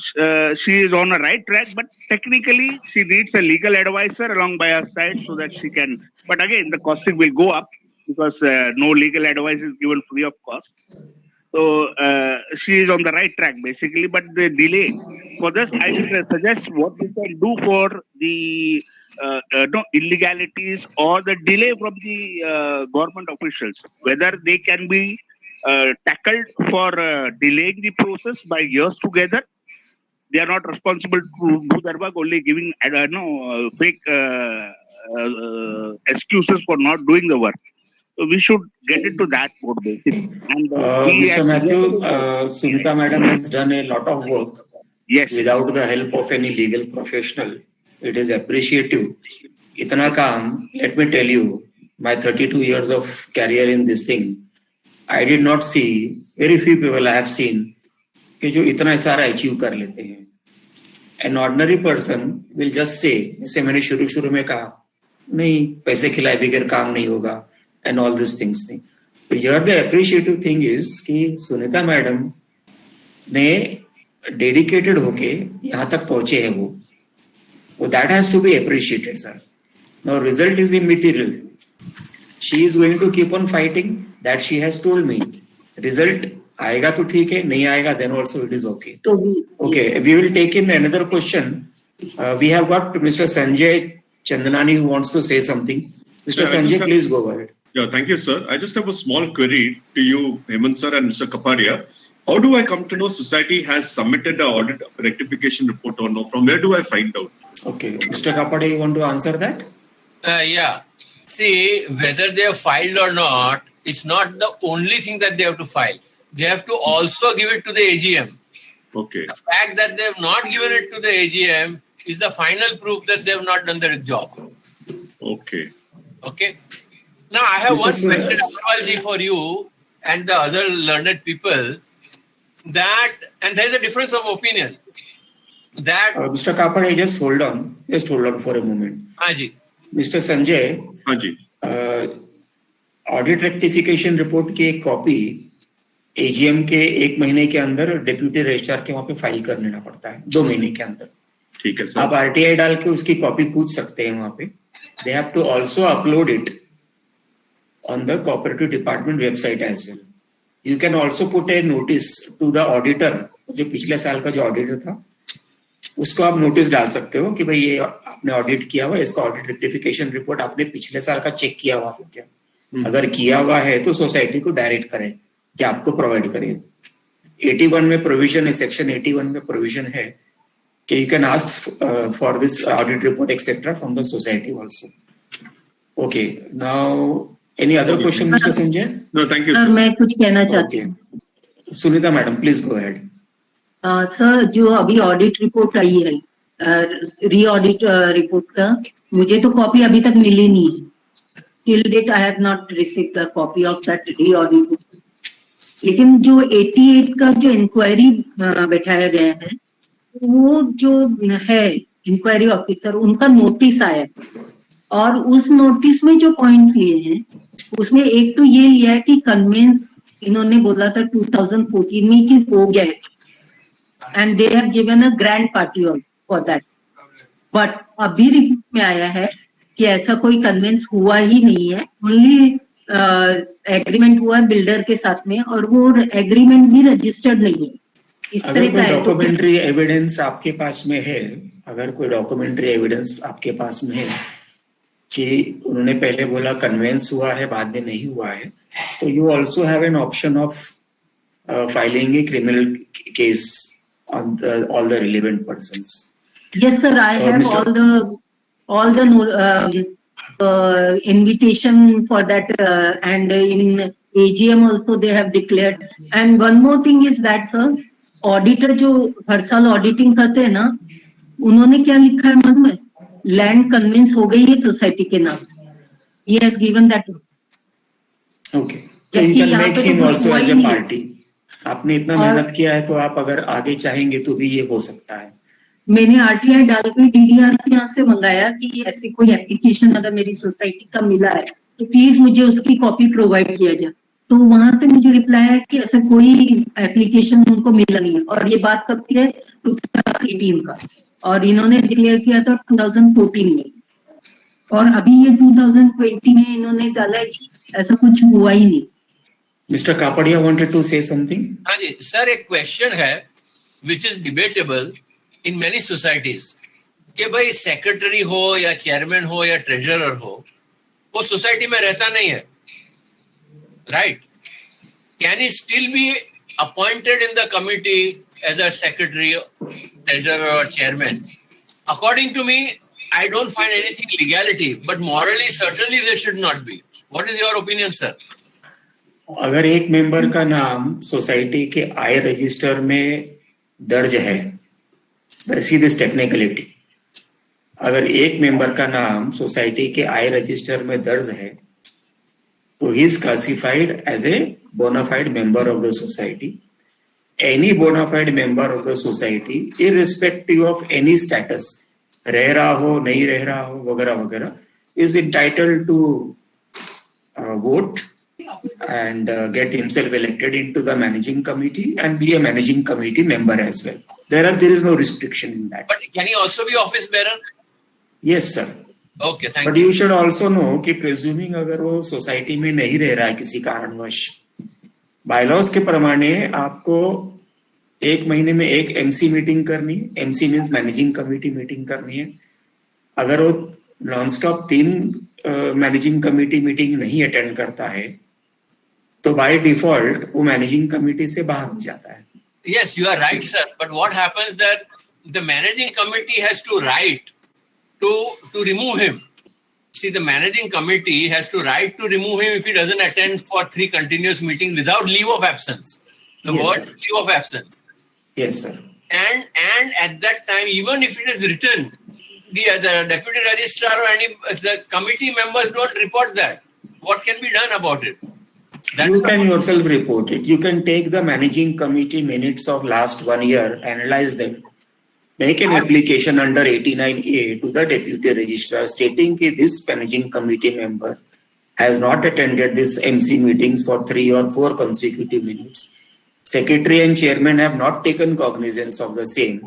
she is on the right track, but technically she needs a legal advisor along by her side, so that she can. But again, the costing will go up, because no legal advice is given free of cost. So she is on the right track basically, but the delay for this, I would suggest what we can do for the illegalities or the delay from the government officials, whether they can be tackled for delaying the process by years together. They are not responsible to do their work, only giving fake excuses for not doing the work. So we should get into that mode basically. And Mr. Matthew, Sunita madam has done a lot of work. Yes. Without the help of any legal professional. It is appreciative. Itna kaam, let me tell you, my 32 years of career in this thing, I did not see, very few people I have seen, कि जो इतना सारा achieve कर लेते हैं. An ordinary person will just say, जैसे मैंने शुरू में कहा, नहीं पैसे खिलाए बगैर काम नहीं होगा, and all these things. So here the appreciative thing is कि सुनीता मैडम ने डेडिकेटेड होके यहाँ तक पहुंचे हैं वो. So that has to be appreciated, sir. Now result is immaterial. She is going to keep on fighting. That she has told me. Result आएगा तो ठीक है, नहीं आएगा then also it is okay. Okay, we will take in another question. We have got Mr. Sanjay Chandnani who wants to say something. Mr. Sanjay, please go ahead. Yeah, thank you, sir. I just have a small query to you, Hemant sir and Mr. Kapadia. How do I come to know society has submitted the audit rectification report or no? From where do I find out? Okay, Mr. Kapadia, you want to answer that? Yeah. See, whether they have filed or not, it's not the only thing that they have to file. They have to also give it to the AGM. Okay. The fact that they have not given it to the AGM is the final proof that they have not done their job. Okay. Okay. Now, I have one mental apology for you and the other learned people that, and there is a difference of opinion, that... Mr. Kapadia, just hold on. Just hold on for a moment. Haji. Mr. Sanjay, Haji. Audit rectification report की एक copy AGM के 1 महीने के अंदर deputy registrar के वहां पे file कर लेना पड़ता है 2 महीने के अंदर. ठीक है सर. आप आरटीआई डाल के उसकी कॉपी पूछ सकते हैं वहां पे. They have to also upload it on the cooperative department website as well. You can also put a notice to the auditor, जो पिछले साल का जो ऑडिटर था उसको आप नोटिस डाल सकते हो कि भाई ये आपने ऑडिट किया हुआ, इसका ऑडिट रेक्टिफिकेशन रिपोर्ट आपने पिछले साल का चेक किया हुआ क्या? अगर किया हुआ है तो सोसाइटी को डायरेक्ट करें कि आपको प्रोवाइड करें. 81 में प्रोविजन है, सेक्शन 81 में प्रोविजन है कि you can ask for this audit report etcetera from the society also. Okay, now any other question mister Sanjay? No, thank you sir. Sir. मैं कुछ कहना चाहती हूँ. Sunita madam please go ahead. Sir, जो अभी ऑडिट रिपोर्ट आई है री ऑडिट रिपोर्ट का, मुझे तो कॉपी अभी तक मिली नहीं है. Till date I have not receive the copy of that reaudit. लेकिन जो 88 का जो इंक्वायरी बैठाया गया है, वो जो है इंक्वायरी ऑफिसर, उनका नोटिस आया है और उस नोटिस में जो पॉइंट्स लिए हैं उसमें एक तो ये लिया है कि कन्वेंस इन्होंने बोला था 2014 में कि हो गया है and they have given a grand party for that. But अभी रिपोर्ट में आया है कि ऐसा कोई कन्वेंस हुआ ही नहीं है, ओनली एग्रीमेंट हुआ है बिल्डर के साथ में और वो एग्रीमेंट भी रजिस्टर्ड नहीं है. इस अगर तरह कोई का है तो डॉक्यूमेंट्री एविडेंस आपके पास में है, अगर कोई डॉक्यूमेंट्री एविडेंस आपके पास में है कि उन्होंने पहले बोला कन्वेंस हुआ है बाद में नहीं हुआ है, तो you also have an option of filing a criminal case on all the relevant persons. yes sir, I have Mr. all the invitation for that and in AGM also they have declared. And one more thing is that sir, auditor जो हर साल auditing करते हैं ना, उन्होंने क्या लिखा है मन में, लैंड कन्विंस हो गई है सोसाइटी के नाम से. He has given that. Okay, तो you can make him also as a party. आपने इतना मेहनत किया है तो आप अगर आगे चाहेंगे तो भी ये हो सकता है. मैंने RTI डाल के DDR के यहाँ से मंगाया कि ऐसी कोई एप्लीकेशन अगर मेरी सोसाइटी का मिला है तो प्लीज मुझे उसकी कॉपी प्रोवाइड किया जाए. तो वहां से मुझे रिप्लाई है कि ऐसा कोई एप्लीकेशन उनको मिला नहीं है. और ये बात कब की है, 2018 का, और इन्होंने डिक्लेयर किया था 2014 में, और अभी ये 2020 में इन्होंने डाला है कि ऐसा कुछ हुआ ही नहीं. Mister Kapadia wanted to say something. हाँ जी सर, एक क्वेश्चन है which is debatable in many societies कि भाई सेक्रेटरी हो या चेयरमैन हो या ट्रेजरर हो, वो सोसाइटी में रहता नहीं है, right? Can he still be appointed in the committee as a secretary, treasurer और chairman? According to me, I don't find anything legality, but morally certainly they should not be. What is your opinion, sir? अगर एक member का नाम society के आय register में दर्ज है, see this technicality, अगर एक मेंबर का नाम सोसाइटी के आय रजिस्टर में दर्ज है तो he is classified as a bona fide member of the society. Any bona fide member of the society, irrespective of any status, रह रहा हो नहीं रह रहा हो वगैरह वगैरह, is entitled to vote and get himself elected into the managing committee and be a managing committee member as well. There is no restriction in that. But can he also be office bearer? Yes sir. Okay, thank But you. you should also know कि presuming अगर वो society में नहीं रह रहा है किसी कारणवश, बायलॉज के प्रमाणे आपको एक महीने में एक MC मीटिंग करनी, MC means managing committee meeting करनी है. अगर वो non stop 3 managing committee meeting नहीं अटेंड करता है तो बाय डिफॉल्ट वो मैनेजिंग कमिटी से बाहर हो जाता है. Yes, you are right, sir. But what happens that the managing committee has to write to remove him. See, the managing committee has to write to remove him if he doesn't attend for 3 continuous meetings without leave of absence. The Yes, word sir. leave of absence. Yes sir. And at that time, even if it is written, the deputy registrar or the committee members don't report that. What can be done about it? You can yourself report it. You can take the managing committee minutes of last 1 year, analyze them, make an application under 89A to the deputy registrar stating that this managing committee member has not attended this MC meetings for 3 or 4 consecutive minutes. Secretary and chairman have not taken cognizance of the same.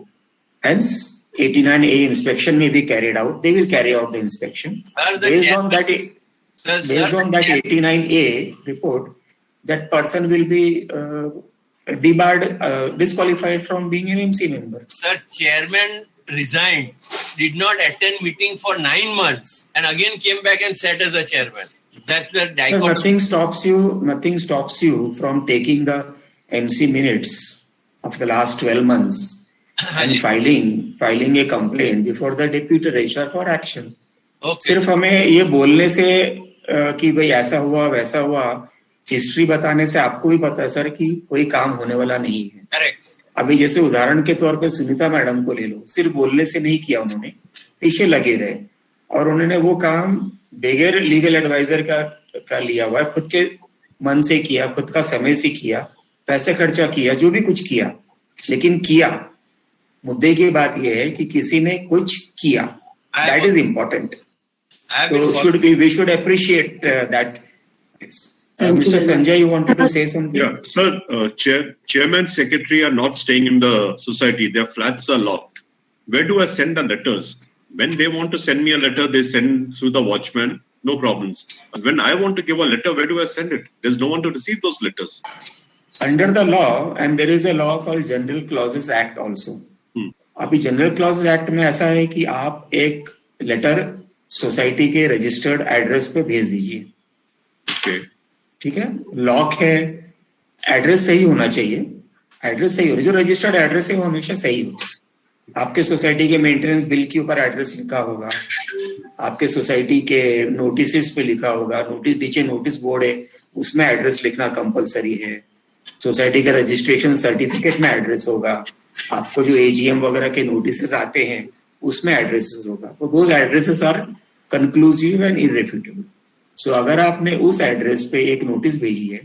Hence, 89A inspection may be carried out. They will carry out the inspection. Based on that 89A report, that person will be debarred, disqualified from being an MC member. Sir, chairman resigned, did not attend meeting for 9 months, and again came back and sat as a chairman. That's the So dichotomy. nothing stops you from taking the MC minutes of the last 12 months and filing a complaint before the deputy registrar for action. Okay. सिर्फ हमें ये बोलने से कि भाई ऐसा हुआ वैसा हुआ, हिस्ट्री बताने से आपको भी पता है सर कि कोई काम होने वाला नहीं है. Correct. अभी जैसे उदाहरण के तौर पे सुनीता मैडम को ले लो, सिर्फ बोलने से नहीं किया उन्होंने, पीछे लगे रहे और उन्होंने वो काम बगैर लीगल एडवाइजर का लिया हुआ है, खुद के मन से किया, खुद का समय से किया, पैसे खर्चा किया, जो भी कुछ किया, लेकिन किया। मुद्दे की बात यह है कि किसी ने कुछ किया, that is important. So we should appreciate that. Thank you Mr. very Sanjay, you wanted to say something? Yeah, sir, chairman, secretary are not staying in the society. Their flats are locked. Where do I send the letters? When they want to send me a letter, they send through the watchman, no problems. When I want to give a letter, where do I send it? There's no one to receive those letters. Under the law, and there is a law called General Clauses Act also. अभी general clauses act में ऐसा है कि आप एक letter society के registered address पे भेज दीजिए. Okay. ठीक है, लॉक है, एड्रेस सही होना चाहिए, एड्रेस सही हो, जो रजिस्टर्ड एड्रेस है वो हमेशा सही हो. आपके सोसाइटी के मेंटेनेंस बिल के ऊपर एड्रेस लिखा होगा, आपके सोसाइटी के नोटिस पे लिखा होगा, नोटिस नीचे नोटिस बोर्ड है उसमें एड्रेस लिखना कंपलसरी है. सोसाइटी का रजिस्ट्रेशन सर्टिफिकेट में एड्रेस होगा, आपको जो एजीएम वगैरह के नोटिस आते हैं उसमें एड्रेसेस होगा. तो those addresses are conclusive and irrefutable. So अगर आपने उस एड्रेस पे एक नोटिस भेजी है,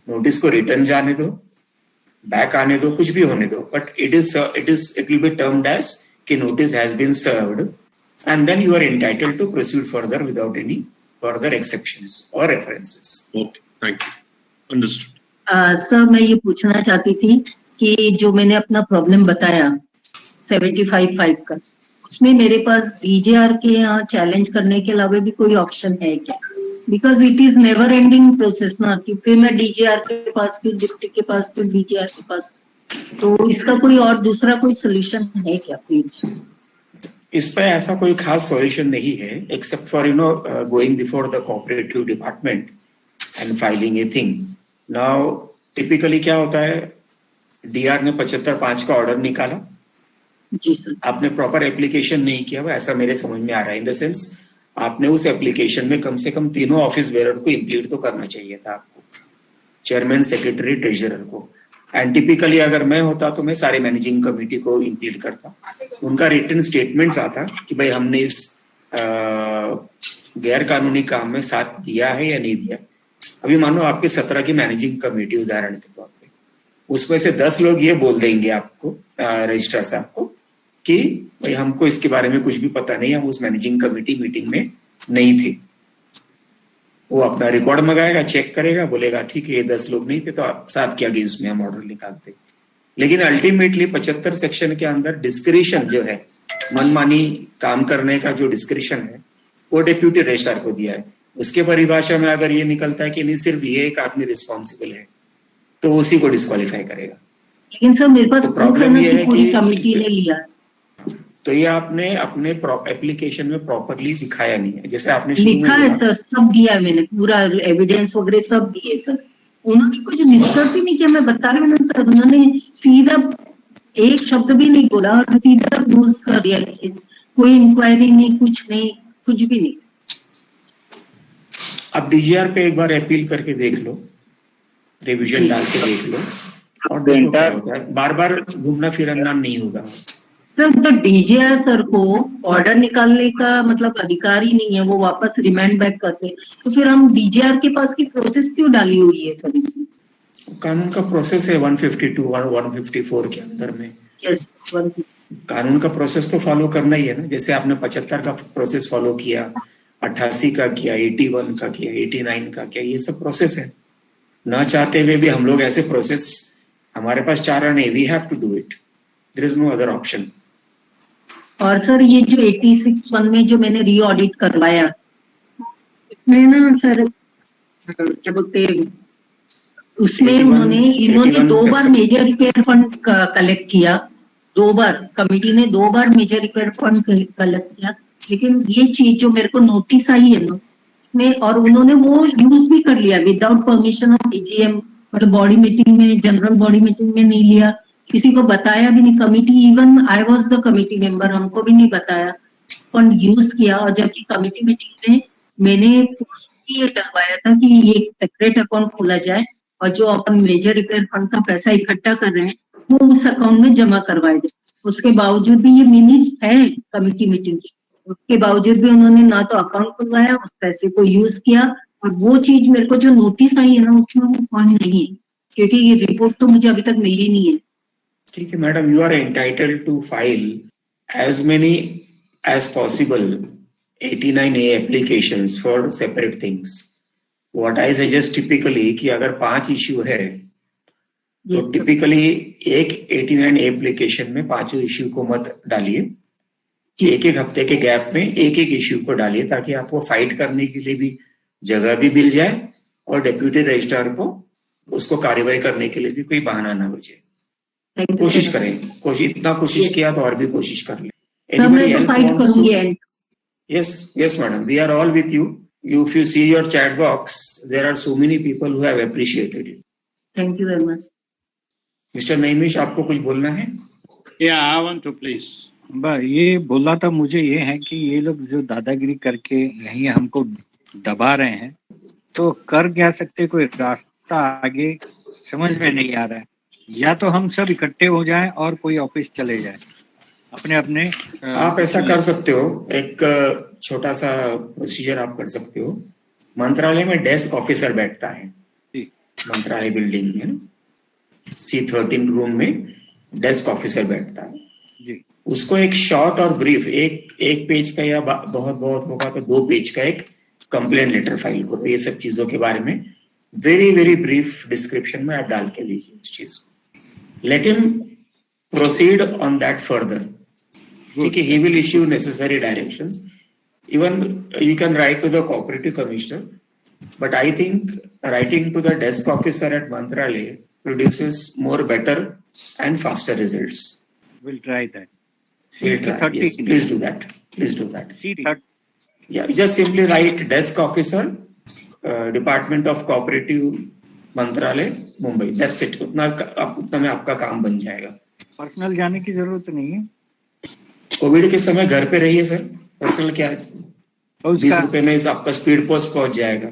नोटिस को रिटर्न जाने दो, बैक आने दो, कुछ भी होने दो, but it will be termed as कि notice has been served and then you are entitled to proceed further without any further exceptions और references. Okay, thank you. Understood. Sir मैं ये पूछना चाहती थी कि जो मैंने अपना प्रॉब्लम बताया 75.5 का, उसमें मेरे पास डीजेआर के यहाँ चैलेंज करने के अलावा भी कोई ऑप्शन है क्या? Because it is never ending process ना, कि फिर मैं डीजेआर के पास, फिर डिप्टी के पास, फिर डीजेआर के पास. तो इसका कोई और दूसरा कोई सोल्यूशन है क्या प्लीज? इस पे ऐसा कोई खास सॉल्यूशन नहीं है except for going before the cooperative department and filing a thing. Now typically क्या होता है, डीआर ने 75.5 का ऑर्डर निकाला, जी सर, आपने प्रॉपर एप्लीकेशन नहीं किया हुआ, ऐसा मेरे समझ में आ रहा है. इन द सेंस आपने उस एप्लीकेशन में कम से कम तीनों ऑफिस बेरर को इंक्लूड तो करना चाहिए था आपको, चेयरमैन, सेक्रेटरी, ट्रेजरर को. एंड टिपिकली अगर मैं होता तो मैं सारे मैनेजिंग कमेटी को इंक्लूड करता, उनका रिटन स्टेटमेंट्स आता कि भाई हमने इस गैर कानूनी काम में साथ दिया है या नहीं दिया. अभी मानो आपके 17 की मैनेजिंग कमेटी उदाहरण के तौर पे, उसमें से 10 लोग ये बोल देंगे आपको, रजिस्ट्रार साहब को, कि भाई हमको इसके बारे में कुछ भी पता नहीं, हम उस मैनेजिंग कमेटी मीटिंग में नहीं थे. वो अपना रिकॉर्ड मंगाएगा, चेक करेगा, बोलेगा ठीक है ये 10 लोग नहीं थे तो आप 7 के अगेंस्ट में हम ऑर्डर निकालते. लेकिन अल्टीमेटली 75 सेक्शन के अंदर डिस्क्रिशन जो है, मनमानी काम करने का जो डिस्क्रिशन है, वो डिप्यूटी रजिस्ट्रार को दिया है. उसके परिभाषा में अगर ये निकलता है कि नहीं सिर्फ ये एक आदमी रिस्पॉन्सिबल है, तो उसी को डिस्क्वालीफाई करेगा. लेकिन सर मेरे पास तो प्रूफ है प्रॉब्लम ना ये कि है पूरी कि कमेटी ने लिया है. तो ये आपने अपने एप्लीकेशन में प्रॉपरली दिखाया नहीं है. जैसे आपने शुरू में लिखा है बोला, सर, सब दिया है मैंने, पूरा एविडेंस वगैरह सब दिए सर. उन्होंने कुछ डिस्कस ही नहीं किया, मैं बता रही हूँ ना सर, उन्होंने सीधा एक शब्द भी नहीं बोला और सीधा क्लोज कर दिया केस. कोई इंक्वायरी नहीं, कुछ नहीं, कुछ भी नहीं. अब डीजीआर पे एक बार अपील करके देख लो, रिवीजन डाल के देख लो और देखो क्या होता है. बार बार घूमना फिरना नहीं होगा. सर तो डीजीआर सर को ऑर्डर निकालने का मतलब अधिकार ही नहीं है, वो वापस रिमांड बैक करते, तो फिर हम डीजीआर के पास की प्रोसेस क्यों डाली हुई है सर इसमें? कानून का प्रोसेस है 152 और 154 के अंदर में. यस, कानून का प्रोसेस तो फॉलो करना ही है ना. जैसे आपने 75 का प्रोसेस फॉलो किया, 88 का किया, 81 का किया, 89 का किया, ये सब प्रोसेस है. ना चाहते हुए भी हम लोग ऐसे प्रोसेस, हमारे पास चारा नहीं, we have to do it, there is no other option. और सर ये जो 86(1) में जो मैंने री ऑडिट करवाया, इसमें ना सर क्या बोलते, उसमें 81 इन्होंने 2 बार section. Major repair fund collect किया, 2 बार कमेटी ने 2 बार मेजर रिपेयर फंड कलेक्ट किया. लेकिन ये चीज जो मेरे को नोटिस आई है ना में, और उन्होंने वो यूज भी कर लिया विदाउट परमिशन ऑफ एजीएम, मतलब बॉडी मीटिंग में, जनरल बॉडी मीटिंग में नहीं लिया, किसी को बताया भी नहीं. Committee, even I was the committee member, हमको भी नहीं बताया, फंड यूज किया. और जबकि कमिटी मीटिंग में मैंने ये डलवाया था कि ये सेपरेट अकाउंट खोला जाए और जो अपन मेजर रिपेयर फंड का पैसा इकट्ठा कर रहे हैं वो उस अकाउंट में जमा करवाए थे। उसके बावजूद भी ये मिनट्स है कमेटी मीटिंग की, उसके बावजूद भी उन्होंने ना तो अकाउंट खुलवाया, उस पैसे को यूज किया, और वो चीज मेरे को जो नोटिस आई है ना उसमें वो पॉइंट नहीं है, क्योंकि ये रिपोर्ट तो मुझे अभी तक मिली नहीं है। ठीक है madam, you are entitled to file as many as possible 89A applications for separate things. What I suggest typically कि अगर 5 इश्यू है तो टिपिकली एक 89 एप्लीकेशन में 5 इश्यू को मत डालिए, एक एक हफ्ते के गैप में एक एक इश्यू को डालिए, ताकि आपको फाइट करने के लिए भी जगह भी मिल जाए और डेप्यूटी रजिस्ट्रार को उसको कार्रवाई करने के लिए भी कोई बहाना ना बचे। कोशिश करें, इतना कोशिश किया तो और भी कोशिश कर ले। Anybody else wants to? Yes, madam. We are all with you. If you see your chat box, there are so many people who have appreciated it. Thank you very much. Mr. Naimish, आपको कुछ बोलना है? Yeah, I want to please. ये बोला था मुझे ये है कि ये लोग जो दादागिरी करके यही हमको दबा रहे हैं, तो कर क्या सकते, कोई रास्ता आगे समझ में नहीं आ रहा है। या तो हम सब इकट्ठे हो जाएं और कोई ऑफिस चले जाए अपने अपने। आप ऐसा कर सकते हो, एक छोटा सा प्रोसीजर आप कर सकते हो। मंत्रालय में डेस्क ऑफिसर बैठता है, मंत्रालय बिल्डिंग में C13 रूम में डेस्क ऑफिसर बैठता है जी। उसको एक शॉर्ट और ब्रीफ, एक पेज का या बहुत होगा तो 2 पेज का एक कंप्लेंट लेटर फाइल करो। ये सब चीजों के बारे में वेरी ब्रीफ डिस्क्रिप्शन में आप डाल के दीजिए उस चीज को। Let him proceed on that further, ठीक है? He will issue necessary directions. Even you can write to the cooperative commissioner, but I think writing to the desk officer at Mantralaya produces more better and faster results. We'll try that. We'll try. Yes, please do that. Please do that. C13. Yeah, just simply write desk officer, Department of Cooperative Mantralaya, Mumbai. That's it. उतना में आपका काम बन जाएगा। Personal जाने की जरूरत नहीं है। कोविड के समय घर पे रहिए सर, पर्सनल क्या है? 20 रुपए में आपका स्पीड पोस्ट पहुंच जाएगा।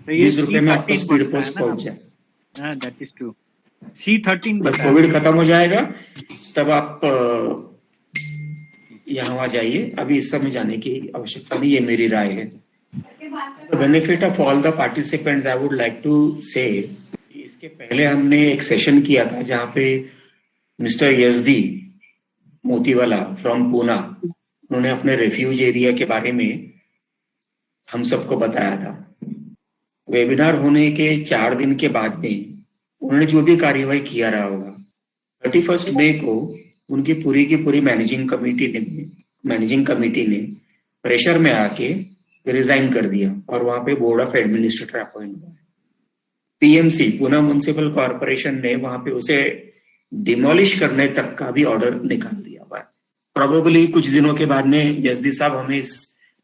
20 रुपए में आपका स्पीड पोस्ट पहुंच जाए। That is true. C13 बस कोविड खत्म हो जाएगा तब आप यहाँ आ जाइए। अभी इस समय जाने की आवश्यकता नहीं, ये मेरी राय है। The benefit of all the participants, I would like to say, इसके पहले हमने एक सेशन किया था जहाँ पे मिस्टर यजदी मोतीवाला फ्रॉम पूना, उन्होंने अपने रेफ्यूज एरिया के बारे में हम सबको बताया था। वेबिनार होने के 4 दिन के बाद में उन्होंने जो भी कार्यवाही किया रहा होगा, 31 मई को उनकी पूरी की पूरी मैनेजिंग कमेटी ने प्रेशर में आके रिजाइन कर दिया और वहां पे बोर्ड ऑफ एडमिनिस्ट्रेटर अपॉइंट हुआ। PMC पूना म्युनिसिपल कॉर्पोरेशन ने वहां पे उसे डिमोलिश करने तक का भी ऑर्डर निकाल दिया हुआ है। प्रोबेबली कुछ दिनों के बाद में यजदी साहब हमें इस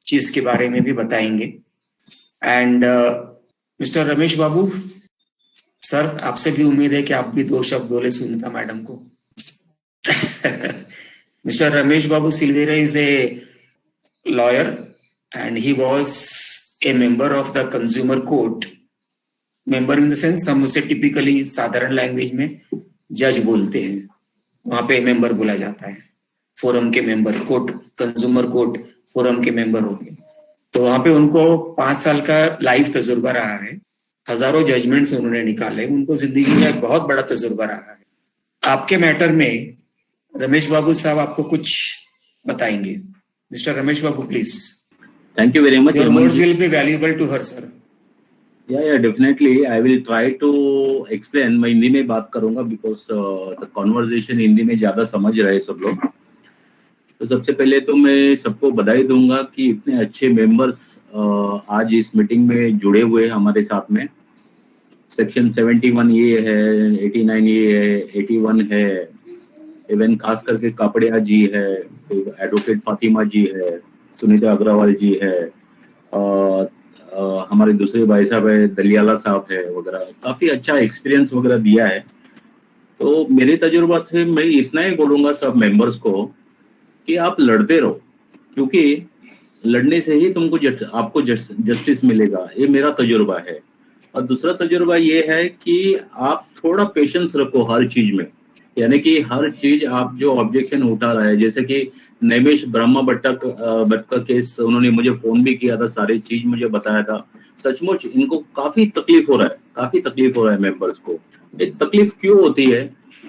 चीज के बारे में भी बताएंगे। And mister Ramesh Babu sir, आपसे भी उम्मीद है कि आप भी 2 शब्द बोले सुनीता मैडम को। Mister Ramesh Babu Silveira is a lawyer and he was a member of the consumer court. Member in the sense हम उसे टिपिकली साधारण लैंग्वेज में जज बोलते हैं, वहां पे मेंबर बोला जाता है। फोरम के member, court consumer court forum के मेंबर हो गए। तो वहां पे उनको 5 साल का लाइफ तजुर्बा रहा है, हजारों जजमेंट्स उन्होंने निकाले, उनको जिंदगी में एक बहुत बड़ा तजुर्बा रहा है। आपके मैटर में रमेश बाबू साहब आपको कुछ बताएंगे। Mister Ramesh Babu please. Thank you very much. Your words will be valuable to her, sir. Yeah, definitely. I will try to explain. मैं हिंदी में बात करूंगा because the conversation हिंदी में ज्यादा समझ रहे सब लोग। तो सबसे पहले तो मैं सबको बधाई दूंगा कि इतने अच्छे मेंबर्स आज इस मीटिंग में जुड़े हुए हमारे साथ में। सेक्शन 71 ये है, 89 ये है, 81 है, इवन खास करके कापड़िया जी है, एडवोकेट फातिमा जी है, सुनीता अग्रवाल जी है, हमारे दूसरे भाई साहब है, दलियाला साहब है वगैरह। काफी अच्छा एक्सपीरियंस वगैरह दिया है। तो मेरे तजुर्बा से मैं इतना ही बोलूंगा सब मेंबर्स को कि आप लड़ते रहो, क्योंकि लड़ने से ही तुमको आपको जस्टिस मिलेगा। ये मेरा तजुर्बा है। और दूसरा तजुर्बा ये है कि आप थोड़ा पेशेंस रखो हर चीज में। यानी कि हर चीज आप जो ऑब्जेक्शन उठा रहा है, जैसे कि नैमिष ब्रह्मा भट्ट का केस उन्होंने मुझे फोन भी किया था, सारी चीज मुझे बताया था। सचमुच इनको काफी तकलीफ हो रहा है मेंबर्स को। एक तकलीफ क्यों होती है?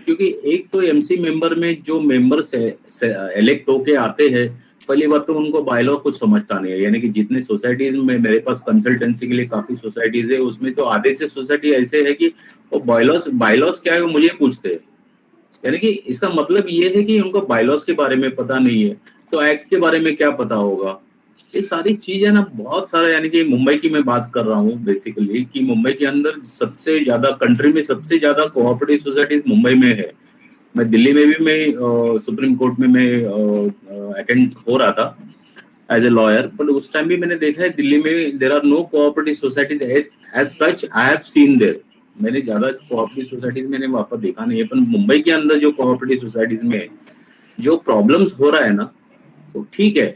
क्योंकि एक तो एमसी मेंबर में जो मेंबर्स इलेक्ट होके आते हैं, पहली बात तो उनको बायलॉ कुछ समझता नहीं है। यानी कि जितने सोसाइटीज में मेरे पास कंसल्टेंसी के लिए काफी सोसाइटीज है, उसमें तो आधे से सोसाइटी ऐसे है कि वो बायलॉस क्या है वो मुझे पूछते हैं। यानी कि इसका मतलब ये है कि उनको बायलॉस के बारे में पता नहीं है, तो एक्ट के बारे में क्या पता होगा। ये सारी चीजें ना बहुत सारा, यानी कि मुंबई की मैं बात कर रहा हूँ बेसिकली, कि मुंबई के अंदर सबसे ज्यादा, कंट्री में सबसे ज्यादा कोऑपरेटिव सोसाइटीज मुंबई में है। मैं दिल्ली में भी मैं सुप्रीम कोर्ट में मैं अटेंड हो रहा था एज ए लॉयर, पर उस टाइम भी मैंने देखा है दिल्ली में there are no cooperative societies as such I have seen there. मैंने ज्यादा कोऑपरेटिव सोसाइटीज मैंने वहां पर देखा नहीं है, पर मुंबई के अंदर जो कोऑपरेटिव सोसाइटीज में जो प्रॉब्लम्स हो रहा है ना, तो ठीक है,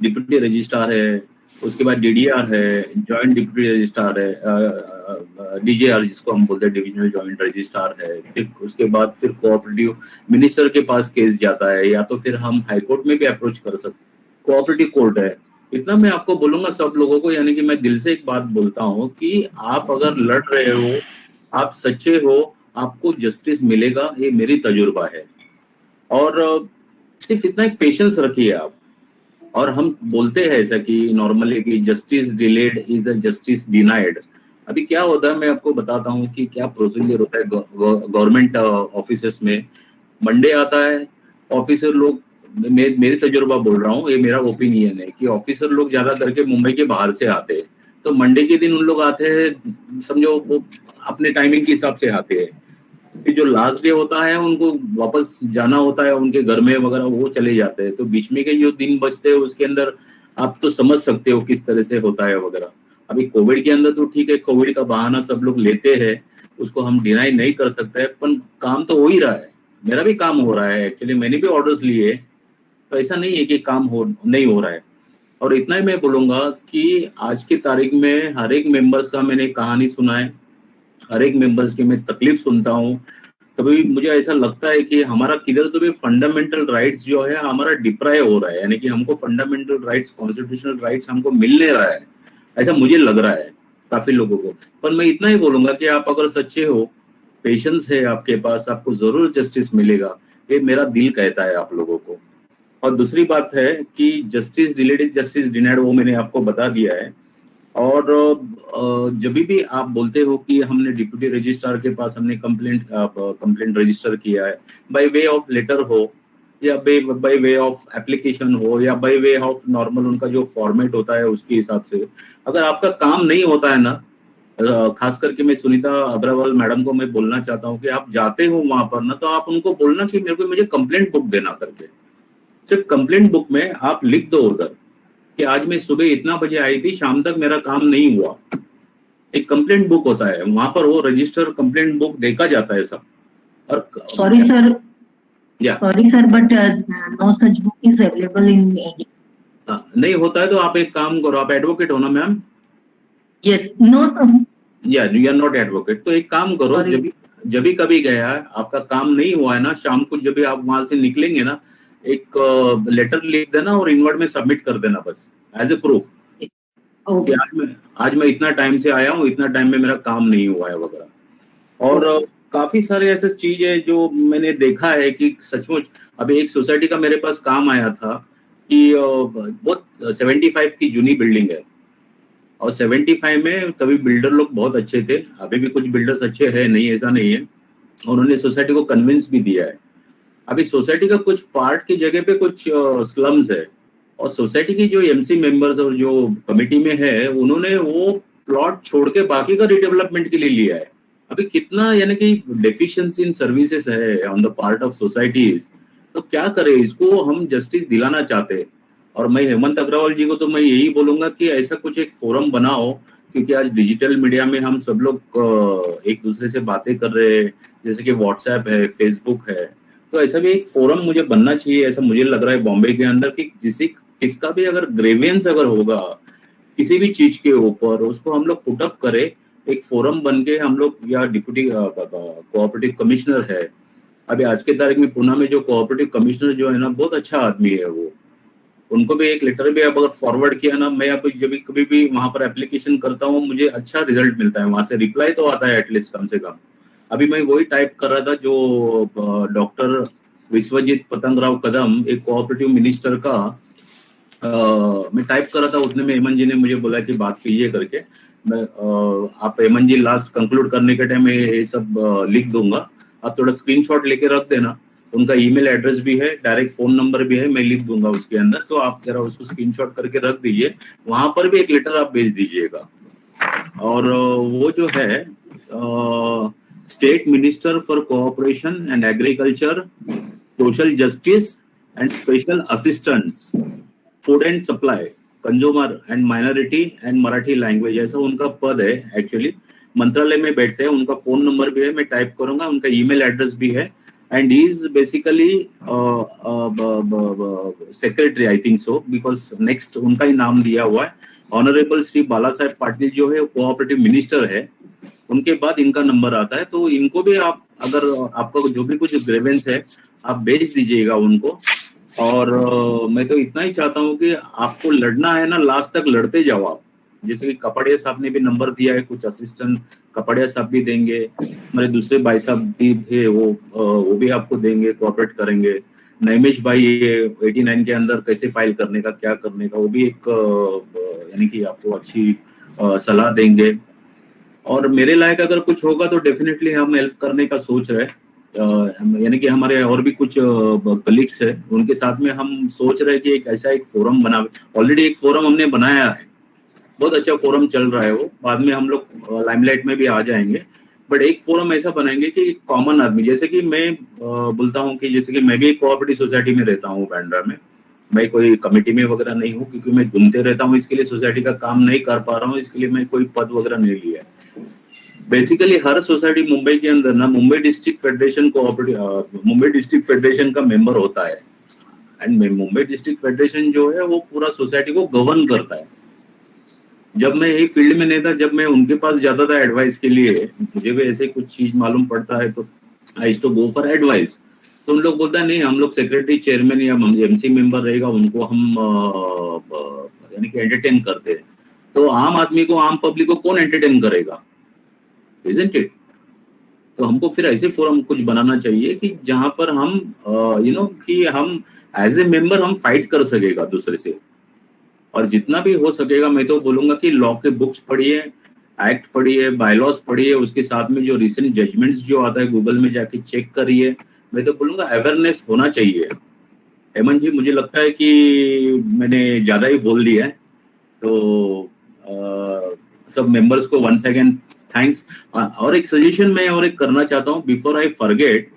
डिप्टी रजिस्ट्रार है, उसके बाद डीडीआर है, जॉइंट डिप्टी रजिस्ट्रार है, डीजेआर जिसको हम बोलते हैं डिविजनल जॉइंट रजिस्ट्रार है, फिर उसके बाद फिर कोऑपरेटिव मिनिस्टर के पास केस जाता है, या तो फिर हम हाई कोर्ट में भी अप्रोच कर सकते, कोऑपरेटिव कोर्ट है। इतना मैं आपको बोलूंगा सब लोगों को, यानी कि मैं दिल से एक बात बोलता हूँ कि आप अगर लड़ रहे हो, आप सच्चे हो, आपको जस्टिस मिलेगा, ये मेरी तजुर्बा है। और सिर्फ इतना एक पेशेंस रखिए आप। और हम बोलते हैं ऐसा कि नॉर्मली कि justice delayed is the justice denied. अभी क्या होता है मैं आपको बताता हूँ कि क्या प्रोसीजर होता है गवर्नमेंट ऑफिसेस में। मंडे आता है, ऑफिसर लोग, मेरी तजुर्बा बोल रहा हूँ, ये मेरा ओपिनियन है कि ऑफिसर लोग ज्यादा करके मुंबई के बाहर से आते हैं, तो मंडे के दिन उन लोग आते हैं, समझो वो अपने टाइमिंग के हिसाब से आते हैं, कि जो लास्ट डे होता है उनको वापस जाना होता है उनके घर में वगैरह, वो चले जाते हैं। तो बीच में के जो दिन बचते हैं उसके अंदर आप तो समझ सकते हो किस तरह से होता है वगैरह। अभी कोविड के अंदर तो ठीक है, कोविड का बहाना सब लोग लेते हैं, उसको हम डिनाई नहीं कर सकते, पर काम तो हो ही रहा है। मेरा भी काम हो रहा है एक्चुअली, मैंने भी ऑर्डर्स लिए, तो ऐसा नहीं है कि काम नहीं हो रहा है। और इतना ही मैं बोलूंगा कि आज की तारीख में हर एक मेंबर्स का मैंने कहानी सुना है, हर एक मेंबर्स की मैं तकलीफ सुनता हूँ, तभी मुझे ऐसा लगता है कि हमारा किधर तो भी फंडामेंटल राइट्स जो है हमारा डिप्राइव हो रहा है। यानी कि हमको फंडामेंटल राइट्स, कॉन्स्टिट्यूशनल राइट्स हमको मिल नहीं रहा है, ऐसा मुझे लग रहा है काफी लोगों को। पर मैं इतना ही बोलूंगा कि आप अगर सच्चे हो, पेशेंस है आपके पास, आपको जरूर जस्टिस मिलेगा, ये मेरा दिल कहता है आप लोगों को। और दूसरी बात है कि जस्टिस डिलेड, जस्टिस डिनाइड, वो मैंने आपको बता दिया है। और जब भी आप बोलते हो कि हमने डिप्टी रजिस्ट्रार के पास हमने कंप्लेंट रजिस्टर किया है, बाय वे ऑफ लेटर हो या बाय वे ऑफ एप्लीकेशन हो या बाय वे ऑफ नॉर्मल उनका जो फॉर्मेट होता है उसके हिसाब से, अगर आपका काम नहीं होता है ना, खास करके मैं सुनीता अग्रवाल मैडम को मैं बोलना चाहता हूँ कि आप जाते हो वहां पर ना, तो आप उनको बोलना कि मुझे कंप्लेंट बुक देना करके। सिर्फ कंप्लेंट बुक में आप लिख दो उधर कि आज मैं सुबह इतना बजे आई थी, शाम तक मेरा काम नहीं हुआ। एक कंप्लेंट बुक होता है वहां पर, वो रजिस्टर कंप्लेंट बुक देखा जाता है सब। और Sorry, sir. Sorry, sir, but no such book is available in India. नहीं होता है तो आप एक काम करो, आप एडवोकेट हो ना मैम? Yes, no. या यू आर नॉट एडवोकेट, तो एक काम करो, जब भी कभी गया आपका काम नहीं हुआ है ना, शाम को जब भी आप वहां से निकलेंगे ना, एक लेटर लिख देना और इनवर्ड में सबमिट कर देना बस, एज ए प्रूफ। Okay. आज मैं इतना टाइम से आया हूँ, इतना टाइम में मेरा काम नहीं हुआ है वगैरह। और काफी सारे ऐसे चीज है जो मैंने देखा है कि सचमुच। अभी एक सोसाइटी का मेरे पास काम आया था कि बहुत 75 की जूनी बिल्डिंग है, और 75 में तभी बिल्डर लोग बहुत अच्छे थे, अभी भी कुछ बिल्डर्स अच्छे हैं, नहीं ऐसा नहीं है, उन्होंने सोसाइटी को कन्विंस भी दिया है। अभी सोसाइटी का कुछ पार्ट की जगह पे कुछ स्लम्स है, और सोसाइटी की जो एमसी मेंबर्स और जो कमेटी में है, उन्होंने वो प्लॉट छोड़ के बाकी का रिडेवलपमेंट के लिए लिया है। अभी कितना, यानी कि डेफिशिएंसी इन सर्विसेज है on the part of societies, तो क्या करें, इसको हम जस्टिस दिलाना चाहते हैं। और मैं हेमंत अग्रवाल जी को तो मैं यही बोलूंगा कि ऐसा कुछ एक फोरम बनाओ, क्योंकि आज डिजिटल मीडिया में हम सब लोग एक दूसरे से बातें कर रहे हैं, जैसे कि व्हाट्सएप है, फेसबुक है, तो ऐसा भी एक फोरम मुझे बनना चाहिए, ऐसा मुझे लग रहा है बॉम्बे के अंदर, कि किसका भी अगर ग्रेवियंस अगर होगा किसी भी चीज के ऊपर, उसको हम लोग पुट अप करें एक फोरम बन के हम लोग, या डिप्टी कोऑपरेटिव कमिश्नर है अभी आज के तारीख में पुणे में जो कोऑपरेटिव कमिश्नर जो है ना, बहुत अच्छा आदमी है वो, उनको भी एक लेटर भी अब अगर फॉरवर्ड किया ना, मैं अब जब कभी भी वहां पर एप्लीकेशन करता हूँ मुझे अच्छा रिजल्ट मिलता है, वहां से रिप्लाई तो आता है एटलीस्ट कम से कम। अभी मैं वही टाइप कर रहा था जो डॉक्टर विश्वजीत पतंगराव कदम, एक कोऑपरेटिव मिनिस्टर का मैं टाइप कर रहा था, उतने में हेमंत जी ने मुझे बोला कि बात कीजिए करके। मैं आप हेमंत जी लास्ट कंक्लूड करने के टाइम में ये सब लिख दूंगा, आप थोड़ा स्क्रीनशॉट लेके रख देना, उनका ईमेल एड्रेस भी है, डायरेक्ट फोन नंबर भी है, मैं लिख दूंगा उसके अंदर, तो आप जरा उसको स्क्रीनशॉट करके रख दीजिए, वहां पर भी एक लेटर आप भेज दीजिएगा। और वो जो है state minister for cooperation and agriculture, social justice and special assistants, food and supply, consumer and minority and Marathi language, ऐसा उनका पद है एक्चुअली, मंत्रालय में बैठते हैं, उनका फोन नंबर भी है, मैं टाइप करूंगा, उनका ईमेल एड्रेस भी है, and he is basically secretary, I think so, because next उनका ही नाम दिया हुआ है, ऑनरेबल श्री बाला साहेब पाटिल जो है कोऑपरेटिव मिनिस्टर है, उनके बाद इनका नंबर आता है, तो इनको भी आप अगर आपका जो भी कुछ ग्रेवेंस है आप भेज दीजिएगा उनको। और मैं तो इतना ही चाहता हूँ कि आपको लड़ना है ना, लास्ट तक लड़ते जाओ आप, जैसे कि कपड़िया साहब ने भी नंबर दिया है, कुछ असिस्टेंट कपड़िया साहब भी देंगे, हमारे दूसरे भाई साहब भी थे वो भी आपको देंगे, कोऑपरेट करेंगे। नैमेश भाई ये 89 के अंदर कैसे फाइल करने का, क्या करने का, वो भी एक यानी कि आपको अच्छी सलाह देंगे। और मेरे लायक अगर कुछ होगा तो डेफिनेटली हम हेल्प करने का सोच रहे हैं, यानी कि हमारे और भी कुछ कलीग्स है, उनके साथ में हम सोच रहे हैं कि एक ऐसा एक फोरम बना, ऑलरेडी एक फोरम हमने बनाया है, बहुत अच्छा फोरम चल रहा है वो, बाद में हम लोग लाइमलाइट में भी आ जाएंगे, बट एक फोरम ऐसा बनाएंगे कि कॉमन आदमी, जैसे कि मैं बोलता हूँ कि जैसे कि मैं भी एक कोऑपरेटिव सोसाइटी में रहता हूँ बांद्रा में, मैं कोई कमेटी में वगैरह नहीं हूँ, क्योंकि मैं घूमते रहता हूँ, इसके लिए सोसाइटी का काम नहीं कर पा रहा हूँ, इसके लिए मैं कोई पद वगैरह नहीं लिया है। बेसिकली हर सोसाइटी मुंबई के अंदर ना Mumbai district federation cooperative, Mumbai district federation का मेंबर होता है, एंड मुंबई डिस्ट्रिक्ट फेडरेशन जो है वो पूरा सोसाइटी को गवर्न करता है। जब मैं एक फील्ड में नहीं था, जब मैं उनके पास जाता था एडवाइस के लिए, मुझे भी ऐसे कुछ चीज मालूम पड़ता है तो I used to go for advice, तो उन लोग बोलता है नहीं, हम लोग सेक्रेटरी चेयरमैन या एमसी मेंबर रहेगा उनको हम यानी कि एंटरटेन करते हैं, तो आम आदमी को, आम पब्लिक को कौन एंटरटेन करेगा, इजंट इट? तो हमको फिर ऐसे फोरम कुछ बनाना चाहिए कि जहां पर हम कि हम एज ए मेंबर हम फाइट कर सकेगा दूसरे से, और जितना भी हो सकेगा मैं तो बोलूंगा कि लॉ के बुक्स पढ़िए, एक्ट पढ़िए, बायलॉज पढ़िए, उसके साथ में जो रिसेंट जजमेंट्स जो आता है गूगल में जाके चेक करिए, मैं तो बोलूंगा अवेयरनेस होना चाहिए। हेमंत जी मुझे लगता है कि मैंने ज्यादा ही बोल दिया है, तो सब मेंबर्स को वंस अगेन थैंक्स। और एक सजेशन मैं और एक करना चाहता हूँ बिफोर आई फॉरगेट,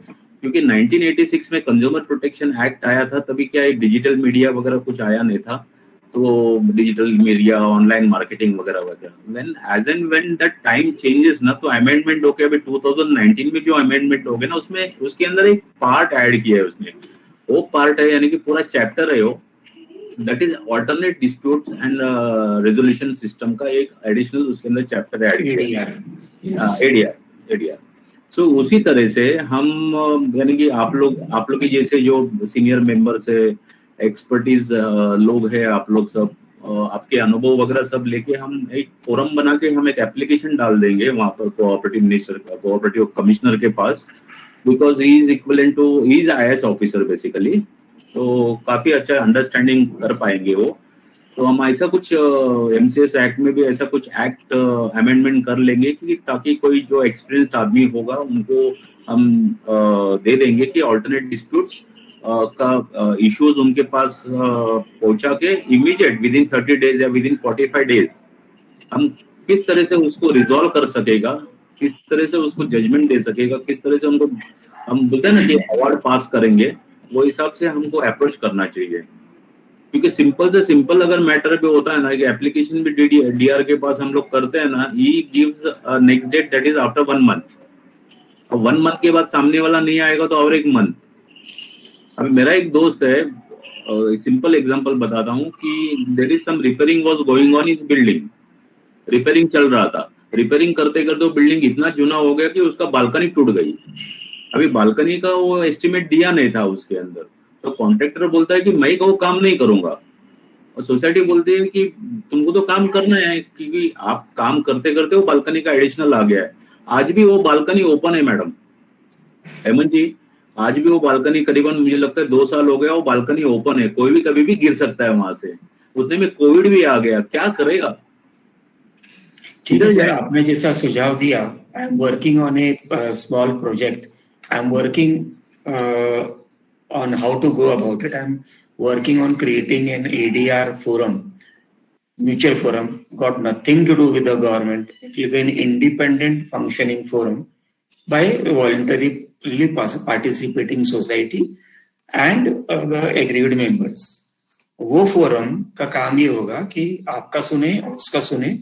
क्योंकि 1986 में कंज्यूमर प्रोटेक्शन एक्ट आया था, तभी क्या एक डिजिटल मीडिया वगैरह कुछ आया नहीं था, तो डिजिटल मीडिया, ऑनलाइन मार्केटिंग वगैरह वगैरह, when as and when that time changes ना, तो अमेंडमेंट होके अभी 2019 में जो अमेंडमेंट हो गया ना, उसमें उसके अंदर एक पार्ट ऐड किया है उसने, वो पार्ट है यानी कि पूरा चैप्टर है वो, that is alternate disputes and resolution system का एक एडिशनल उसके अंदर चैप्टर ऐड किया है, एडीआर। सो उसी तरह से हम यानी कि आप लोग के जैसे जो सीनियर मेंबर्स है, एक्सपर्टीज लोग हैं, आप लोग सब आपके अनुभव वगैरह सब लेके हम एक फोरम बना के हम एक एप्लीकेशन डाल देंगे वहां पर कोऑपरेटिव मिनिस्टर का, कोऑपरेटिव कमिश्नर के पास, because he is equivalent to, he is IAS officer basically, तो काफी अच्छा अंडरस्टैंडिंग कर पाएंगे वो। तो हम ऐसा कुछ एमसीएस एक्ट में भी ऐसा कुछ एक्ट अमेंडमेंट कर लेंगे कि ताकि कोई जो एक्सपीरियंस्ड आदमी होगा उनको हम दे देंगे कि ऑल्टरनेट डिस्प्यूट्स का इश्यूज उनके पास पहुंचा के इमीडिएट विद इन 30 डेज या विद इन 45 डेज हम किस तरह से उसको रिजॉल्व कर सकेगा, किस तरह से उसको जजमेंट दे सकेगा, किस तरह से उनको हम बोलते हैं ना कि अवार्ड पास करेंगे, वो हिसाब से हमको अप्रोच करना चाहिए। क्योंकि सिंपल से सिंपल अगर मैटर भी होता है ना कि एप्लीकेशन भी डीआर के पास हम लोग करते हैं ना, he gives next date that is after 1 month, और 1 मंथ के बाद सामने वाला नहीं आएगा तो और 1 मंथ। अभी मेरा एक दोस्त है, सिंपल एग्जांपल बताता हूँ कि there is some repairing was going on in building, repairing चल रहा था, रिपेयरिंग करते करते बिल्डिंग इतना चूना हो गया कि उसका बालकनी टूट गई, अभी बालकनी का वो एस्टिमेट दिया नहीं था उसके अंदर, तो कॉन्ट्रैक्टर बोलता है कि मैं वो काम नहीं करूंगा, और सोसाइटी बोलती है कि तुमको तो काम करना है, क्योंकि आप काम करते करते वो बालकनी का एडिशनल आ गया है। आज भी वो बालकनी ओपन है मैडम, हेमंत जी, आज भी वो बालकनी करीबन मुझे लगता है 2 साल हो गया वो बालकनी ओपन है, कोई भी कभी भी गिर सकता है वहां से। उतने में कोविड भी आ गया, क्या करेगा? ठीक है सर, आपने जैसा सुझाव दिया, I am working on A small project, I am working on how to go about it. I'm working on creating an ADR forum, mutual forum, got nothing to do with the government. It will be an independent functioning forum by voluntarily participating society and the aggrieved members. वो forum का काम ये होगा कि आपका सुने, उसका सुने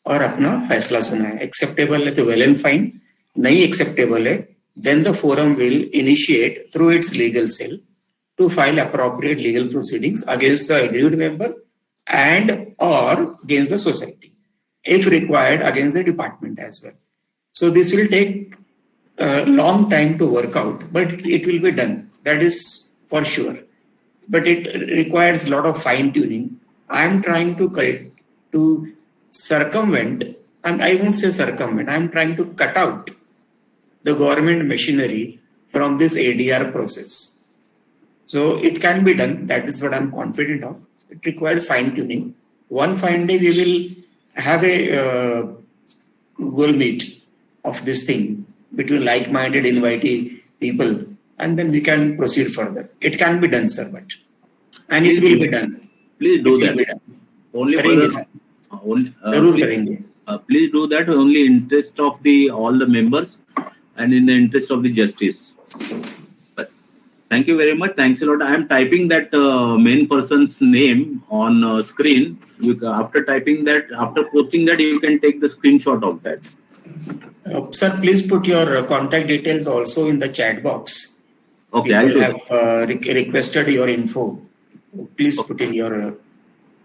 और अपना फैसला सुनाए। एक्सेप्टेबल है तो वेल एंड फाइन, नहीं एक्सेप्टेबल है then the forum will initiate through its legal cell to file appropriate legal proceedings against the aggrieved member and or against the society, if required against the department as well. So this will take a long time to work out, but it will be done. That is for sure. But it requires a lot of fine tuning. I am trying to circumvent, and I won't say circumvent, I am trying to cut out the government machinery from this ADR process. So it can be done. That is what I'm confident of. It requires fine tuning. One fine day we will have a Google Meet of this thing between like-minded invitee people, and then we can proceed further. It can be done, sir, and it will be done. Please do It will that. be done. Only करेंगे sir, जरूर please, करेंगे। please do that only in interest of the all the members and in the interest of the justice. Bas. Thank you very much. Thanks a lot. I am typing that main person's name on screen. After typing that, after posting that, you can take the screenshot of that. Sir, please put your contact details also in the chat box. Okay, I'll People do have requested your info. Please put in your.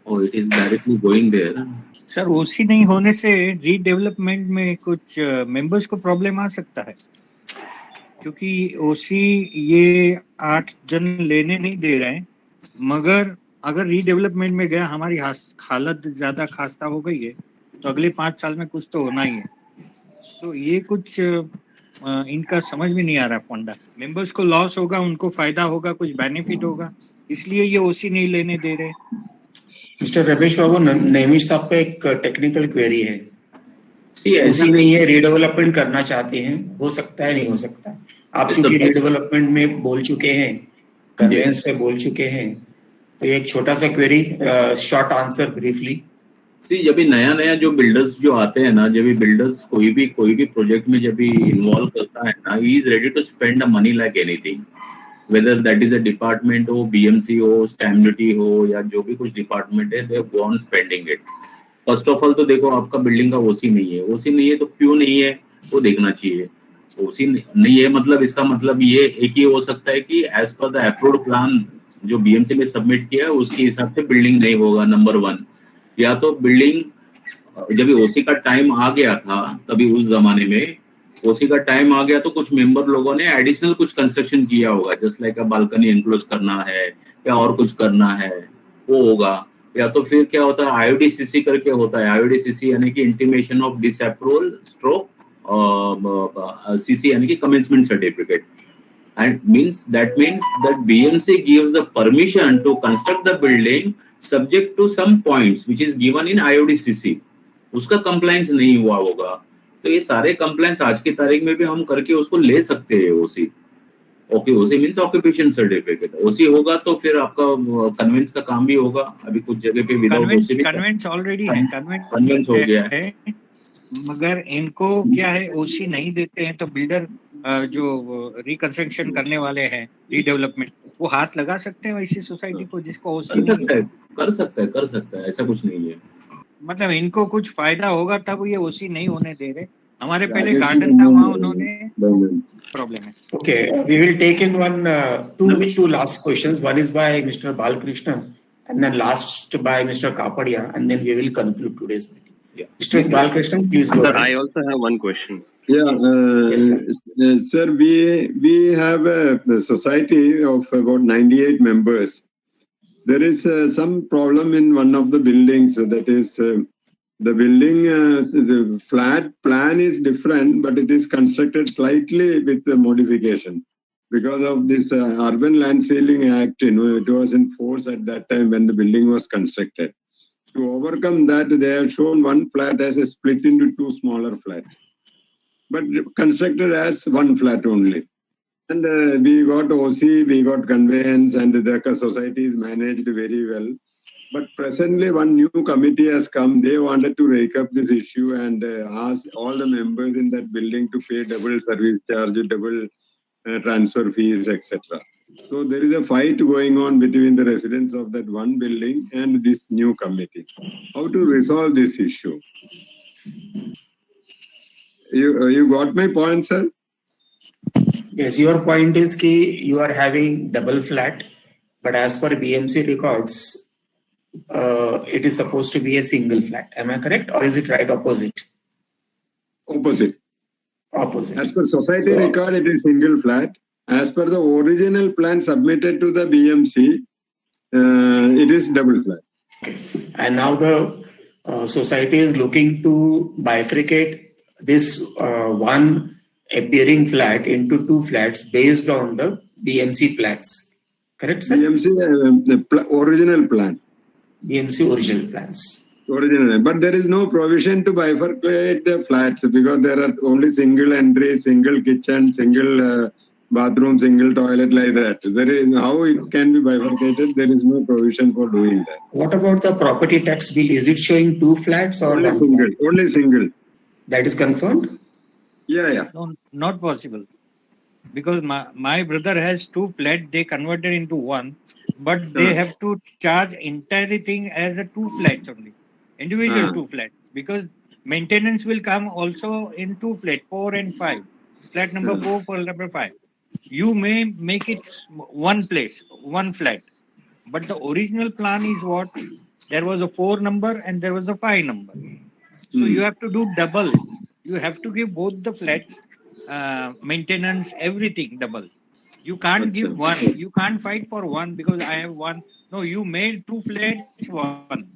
Oh, it is directly going there. Sir OC नहीं होने से redevelopment में कुछ members को problem आ सकता है, क्योंकि ओसी ये 8 जन लेने नहीं दे रहे हैं, मगर अगर रीडेवलपमेंट में गया, हमारी हालत ज्यादा खास्ता हो गई है, तो अगले 5 साल में कुछ तो होना ही है। तो ये कुछ इनका समझ में नहीं आ रहा फंडा। मेंबर्स को लॉस होगा, उनको फायदा होगा, कुछ बेनिफिट होगा, इसलिए ये ओसी नहीं लेने दे रहे। मिस्टर रमेश बाबू, नेमिश साहब का एक टेक्निकल क्वेरी है। ऐसा उसी नहीं है, रीडेवलपमेंट करना चाहते हैं, हो सकता है, नहीं हो सकता। आप चूंकि रीडेवलपमेंट में बोल चुके हैं, कन्वेंस पे बोल चुके हैं, तो एक छोटा सा क्वेरी, शॉर्ट आंसर ब्रीफली। जब भी नया जो बिल्डर्स जो आते हैं ना, जब भी बिल्डर्स कोई भी प्रोजेक्ट में जब भी इन्वॉल्व करता है ना, he is ready to spend the money like anything, whether that is a department हो, बीएमसी हो, स्टैम्प ड्यूटी हो, या जो भी कुछ डिपार्टमेंट है, they have gone spending it. First of all तो देखो, आपका बिल्डिंग का ओसी नहीं है, ओसी नहीं है तो क्यों नहीं है वो देखना चाहिए। ओसी नहीं है मतलब इसका मतलब ये एक ही हो सकता है कि as per the approved plan जो बीएमसी में सबमिट किया है उसके हिसाब से बिल्डिंग नहीं होगा, नंबर 1। या तो बिल्डिंग जब ओसी का टाइम आ गया था, तभी उस जमाने में ओसी का टाइम आ गया तो कुछ मेंबर लोगों ने एडिशनल कुछ कंस्ट्रक्शन किया होगा, just like a balcony enclose करना है या और कुछ करना है, वो होगा। या तो फिर क्या होता है, आईओडीसीसी करके होता है, आईओडीसीसी यानी कि intimation of disapproval stroke CC यानी कि commencement certificate, and that means that BMC gives the permission to construct the building subject to some points which is given in IODCC. उसका compliance नहीं हुआ होगा, तो ये सारे compliance आज की तारीख में भी हम करके उसको ले सकते हैं ओसी। ओके, ओसी मीन्स ऑक्यूपेशन सर्टिफिकेट। ओसी होगा तो फिर आपका कन्वेंस का काम भी होगा। अभी कुछ जगह पे विदाउट ओसी भी कन्वेंस ऑलरेडी है, कन्वेंस हो गया है, मगर इनको क्या है, ओसी नहीं देते हैं तो बिल्डर जो रिकंस्ट्रक्शन करने वाले हैं, रीडेवलपमेंट, वो हाथ लगा सकते हैं वैसी सोसाइटी को जिसको ओसी कर सकता है, ऐसा कुछ नहीं है। मतलब इनको कुछ फायदा होगा तब ये ओसी नहीं होने दे रहे। हमारे पहले गार्डन था, वहाँ उन्होंने प्रॉब्लम है। Okay, we will take in two last questions. One is by Mr. Balkrishnan, and then last by Mr. Kapadia, and then we will conclude today's meeting. Yeah. Mr. Balkrishnan, please go Sir, ahead. I also have one question. Yeah, Yes, sir. sir, we have a society of about 98 members. There is some problem in one of the buildings. That is, the building, the flat plan is different, but it is constructed slightly with the modification. Because of this Urban Land Ceiling Act, it was in force at that time when the building was constructed. To overcome that, they have shown one flat as a split into two smaller flats, but constructed as one flat only. And we got OC, we got conveyance, and the society is managed very well. But presently, one new committee has come. They wanted to rake up this issue and ask all the members in that building to pay double service charge, double transfer fees, etc. So there is a fight going on between the residents of that one building and this new committee. How to resolve this issue? You got my point, sir? Yes, your point is कि you are having double flat, but as per BMC records, it is supposed to be a single flat. Am I correct, or is it right opposite? Opposite. Opposite. As per society So- record, it is single flat. As per the original plan submitted to the BMC, it is double flat. Okay. And now the society is looking to bifurcate this one appearing flat into two flats based on the BMC plans. Correct, sir? BMC, original plan. BMC original plans. Original, but there is no provision to bifurcate the flats because there are only single entry, single kitchen, single bathroom, single toilet, like that. There is how it can be bifurcated. There is no provision for doing that. What about the property tax bill? Is it showing two flats or Only one single. flat? Only single. That is confirmed? Yeah. No, not possible. Because my brother has two flats, they converted into one, but they have to charge entire thing as a two flats only. Individual two flats. Because maintenance will come also in two flats, 4 and 5. Flat number 4, flat number 5. You may make it one place, one flat. But the original plan is what? There was a 4 number and there was a 5 number. So you have to do double. You have to give both the flats maintenance, everything double. You can't give one. You can't fight for one because I have one. No, you made two flats one.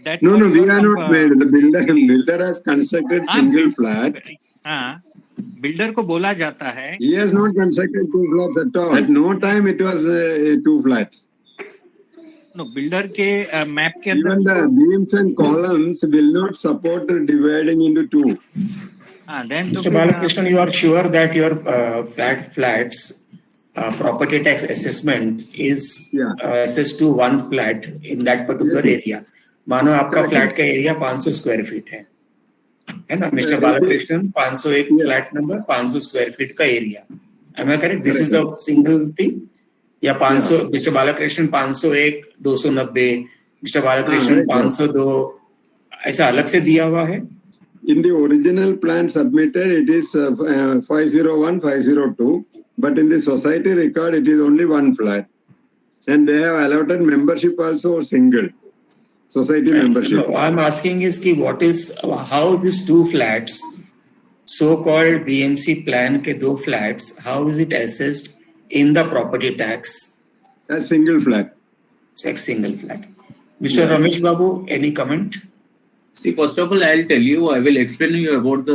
That's No, what we your are not made. The builder has constructed single flat. हाँ, builder को बोला जाता है. He has not constructed two flats at all. At no time it was two flats. No, builder के map के अंदर. Even the beams and columns will not support dividing into two. Then Mr. Balakrishnan, you are sure that your flats property tax assessment is assessed to one flat in that particular area. मानो आपका flat का area 500 square feet है ना mister Balakrishnan 501 flat number 500 square feet का area. Am I correct? This is the single thing. या 500 mister Balakrishnan 501 290 mister Balakrishnan 502 ऐसा अलग से दिया हुआ है. In the original plan submitted, it is 501, 502, but in the society record, it is only one flat. And they have allotted membership also single, society membership. No, I'm asking is ki what is, how these two flats, so-called BMC plan ke do flats, how is it assessed in the property tax? As single flat. It's like single flat. Mr. Ramesh Babu, any comment? See, first of all, I'll tell you, I will explain you about the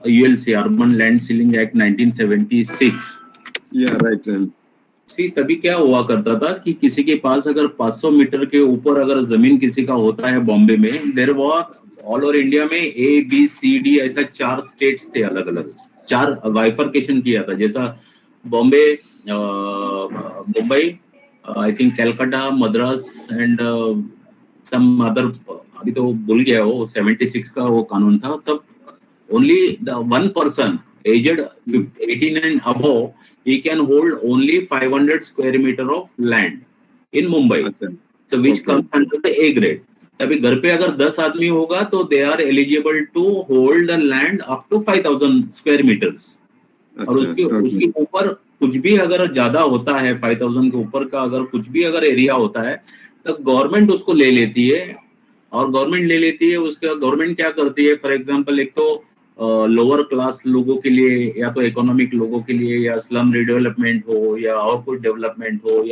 ULC, Urban Land Ceiling Act 1976. Yeah, right. See, तभी क्या हुआ करता था कि किसी के पास अगर 500 metre के ऊपर अगर जमीन किसी का होता है बॉम्बे में, there were all over India में A, B, C, D ऐसा 4 स्टेट्स थे अलग अलग, 4 बाइफर्केशन किया था. जैसा Bombay, Mumbai, I think Calcutta, Madras and some other, अभी तो भूल गया वो 76 का वो कानून था. तब only the one person aged 18 and above he can hold only 500 square meter of land in Mumbai, so which comes under the A grade. तभी घर पे अगर 10 आदमी होगा तो they are eligible to hold the land up to 5000 square meters. और उसके ऊपर कुछ भी अगर ज्यादा होता है 5000 के ऊपर का अगर कुछ भी अगर एरिया होता है तो गवर्नमेंट उसको ले लेती है. और गवर्नमेंट ले लेती है, उसका गवर्नमेंट क्या करती है, फॉर एग्जांपल एक तो लोअर क्लास लोगों के लिए या तो इकोनॉमिक लोगों के लिए या स्लम रिडेवलपमेंट हो या और कोई डेवलपमेंट हो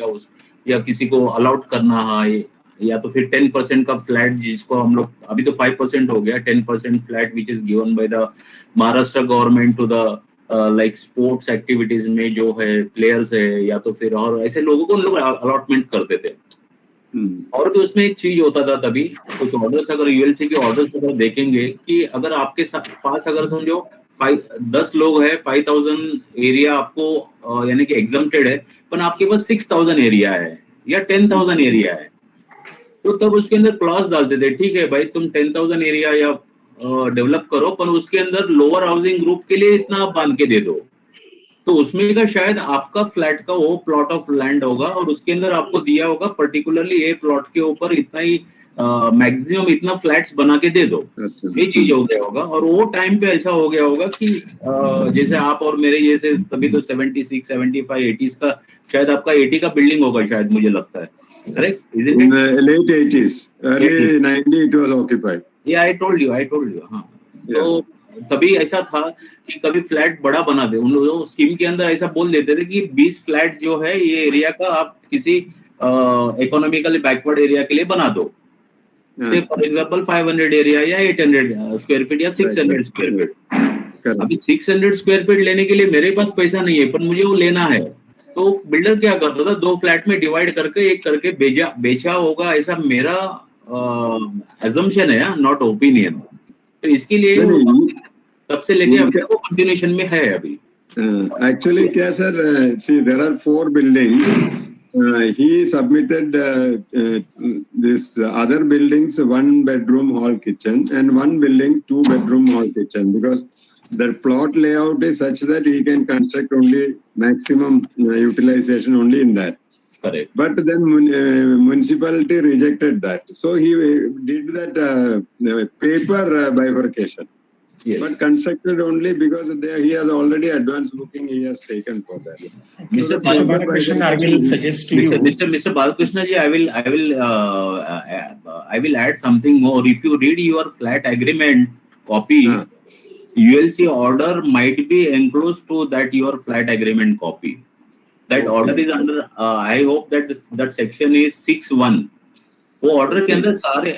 या किसी को अलॉट करना है या तो फिर 10% का फ्लैट जिसको हम लोग अभी तो 5% हो गया 10% flat which is given by the Maharashtra government to the like sports activities में जो है प्लेयर्स है या तो फिर और ऐसे लोगों को उन लोग अलॉटमेंट करते थे। और भी उसमें एक चीज होता था तभी कुछ ऑर्डर्स अगर यूएलसी के ऑर्डर्स अगर देखेंगे कि अगर आपके पास अगर समझो 10 लोग है 5000 एरिया आपको यानी कि एग्जम्प्टेड है पर आपके पास 6000 एरिया है या 10,000 एरिया है तो तब उसके अंदर क्लॉज डालते थे ठीक है भाई तुम 10,000 एरिया या डेवलप करो पर उसके अंदर लोअर हाउसिंग ग्रुप के लिए इतना आप बांध के दे दो तो उसमें का शायद आपका फ्लैट का वो प्लॉट ऑफ लैंड होगा और उसके अंदर आपको दिया होगा पर्टिकुलरली ये प्लॉट के ऊपर इतना ही मैक्सिमम इतना फ्लैट्स बना के दे दो ये चीज हो गया होगा। और वो टाइम पे ऐसा हो गया होगा कि जैसे आप और मेरे जैसे तभी तो 76 75 80s का शायद आपका 80 का बिल्डिंग होगा शायद मुझे लगता है correct is it late 80s, early 90 it was occupied. Yeah, I told you हाँ तो तभी ऐसा था कि कभी फ्लैट बड़ा बना दे उन लोगों स्कीम के अंदर ऐसा बोल देते थे कि 20 फ्लैट जो है ये एरिया का आप किसी इकोनॉमिकली बैकवर्ड एरिया के लिए बना दो से फॉर एग्जांपल 500 एरिया या 800 स्क्वायर फीट या 600 स्क्वायर फीट। अभी 600 स्क्वायर फीट लेने के लिए मेरे पास पैसा नहीं है पर मुझे वो लेना है तो बिल्डर क्या करता था 2 फ्लैट में डिवाइड करके एक करके बेचा होगा ऐसा मेरा assumption है नॉट ओपिनियन। तो इसके लिए तब से लेके अभी तक वो कंटिन्यूएशन में है अभी। Actually क्या sir see there are 4 buildings. He submitted this other buildings 1 bedroom hall kitchen and 1 building 2 bedroom hall kitchen because the plot layout is such that he can construct only maximum utilization only in that. Correct. But then municipality rejected that. So he did that paper bifurcation. Yes. But constructed only because he has already advance booking he has taken for that. Mr. Balakrishnan, I will suggest to you. Mr. Balakrishna ji, I will add something more. If you read your flat agreement copy, ULC order might be enclosed to that your flat agreement copy. That order is under. I hope that section is 6(1). वो order के अंदर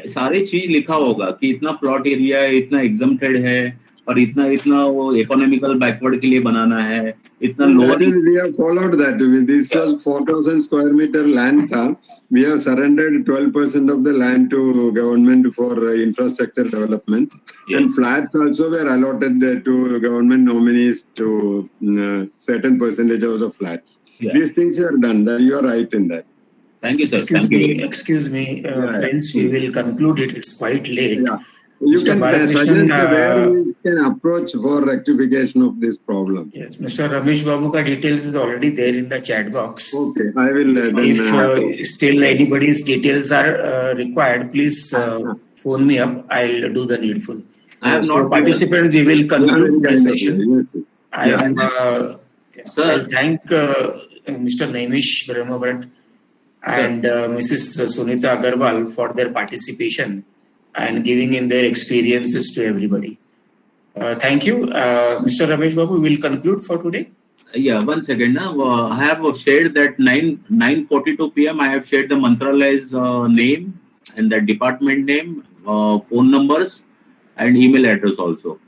सारे चीज लिखा होगा कि इतना plot area है इतना एग्जम्प्टेड है और इतना वो इकोनॉमिकल बैकवर्ड के लिए बनाना है इतना lower. We have followed that. This was 4,000 square meter land था. We have surrendered 12% of the land to government for infrastructure development. Yes. And flats also were allotted to government nominees to certain percentage of the flats. Yeah. These things were done. You are right in that. Thank you, sir. Excuse me, friends. We will conclude it. It's quite late. Yeah. You can suggest where we can approach for rectification of this problem. Yes, Mr. Ramesh Babu ka details is already there in the chat box. Okay, I will. If still anybody's details are required, please phone me up. I'll do the needful. I have not participants. We will conclude this session. Yes. I'll thank Mr. Naimish Brahmabharat and Mrs. Sunita Agarwal for their participation and giving in their experiences to everybody. Thank you. Mr. Ramesh Babu, we will conclude for today. Yeah, 1 second. I have shared that 9:42 p.m. I have shared the Mantralaya's name and the department name, phone numbers and email address also.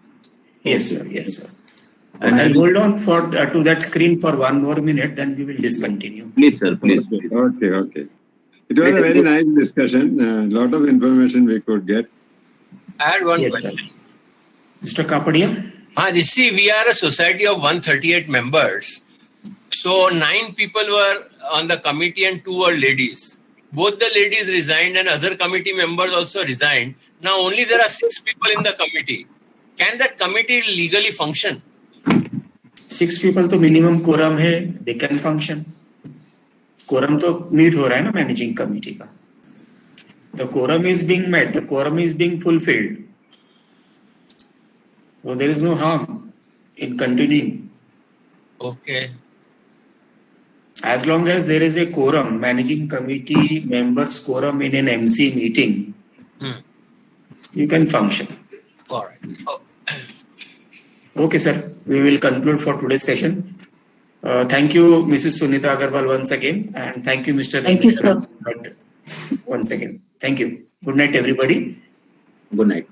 Yes, sir. Yes, sir. And I'll hold on to that screen for 1 more minute, then we will discontinue. Please, sir. Please. Okay. It was a very nice discussion. A lot of information we could get. I had one Yes, question. Sir. Mr. Kapadia? See, we are a society of 138 members. So 9 people were on the committee and 2 were ladies. Both the ladies resigned and other committee members also resigned. Now only there are 6 people in the committee. Can that committee legally function? 6 people तो minimum quorum है, they can function. Quorum तो meet हो रहा है ना managing committee का. The quorum is being met, the quorum is being fulfilled. So there is no harm in continuing. Okay. As long as there is a quorum, managing committee members quorum in an MC meeting, you can function. All right. Oh. Okay, sir. We will conclude for today's session. Thank you, Mrs. Sunita Agarwal, once again, and thank you, Mr. Thank you, sir. Once again. Thank you. Good night, everybody. Good night.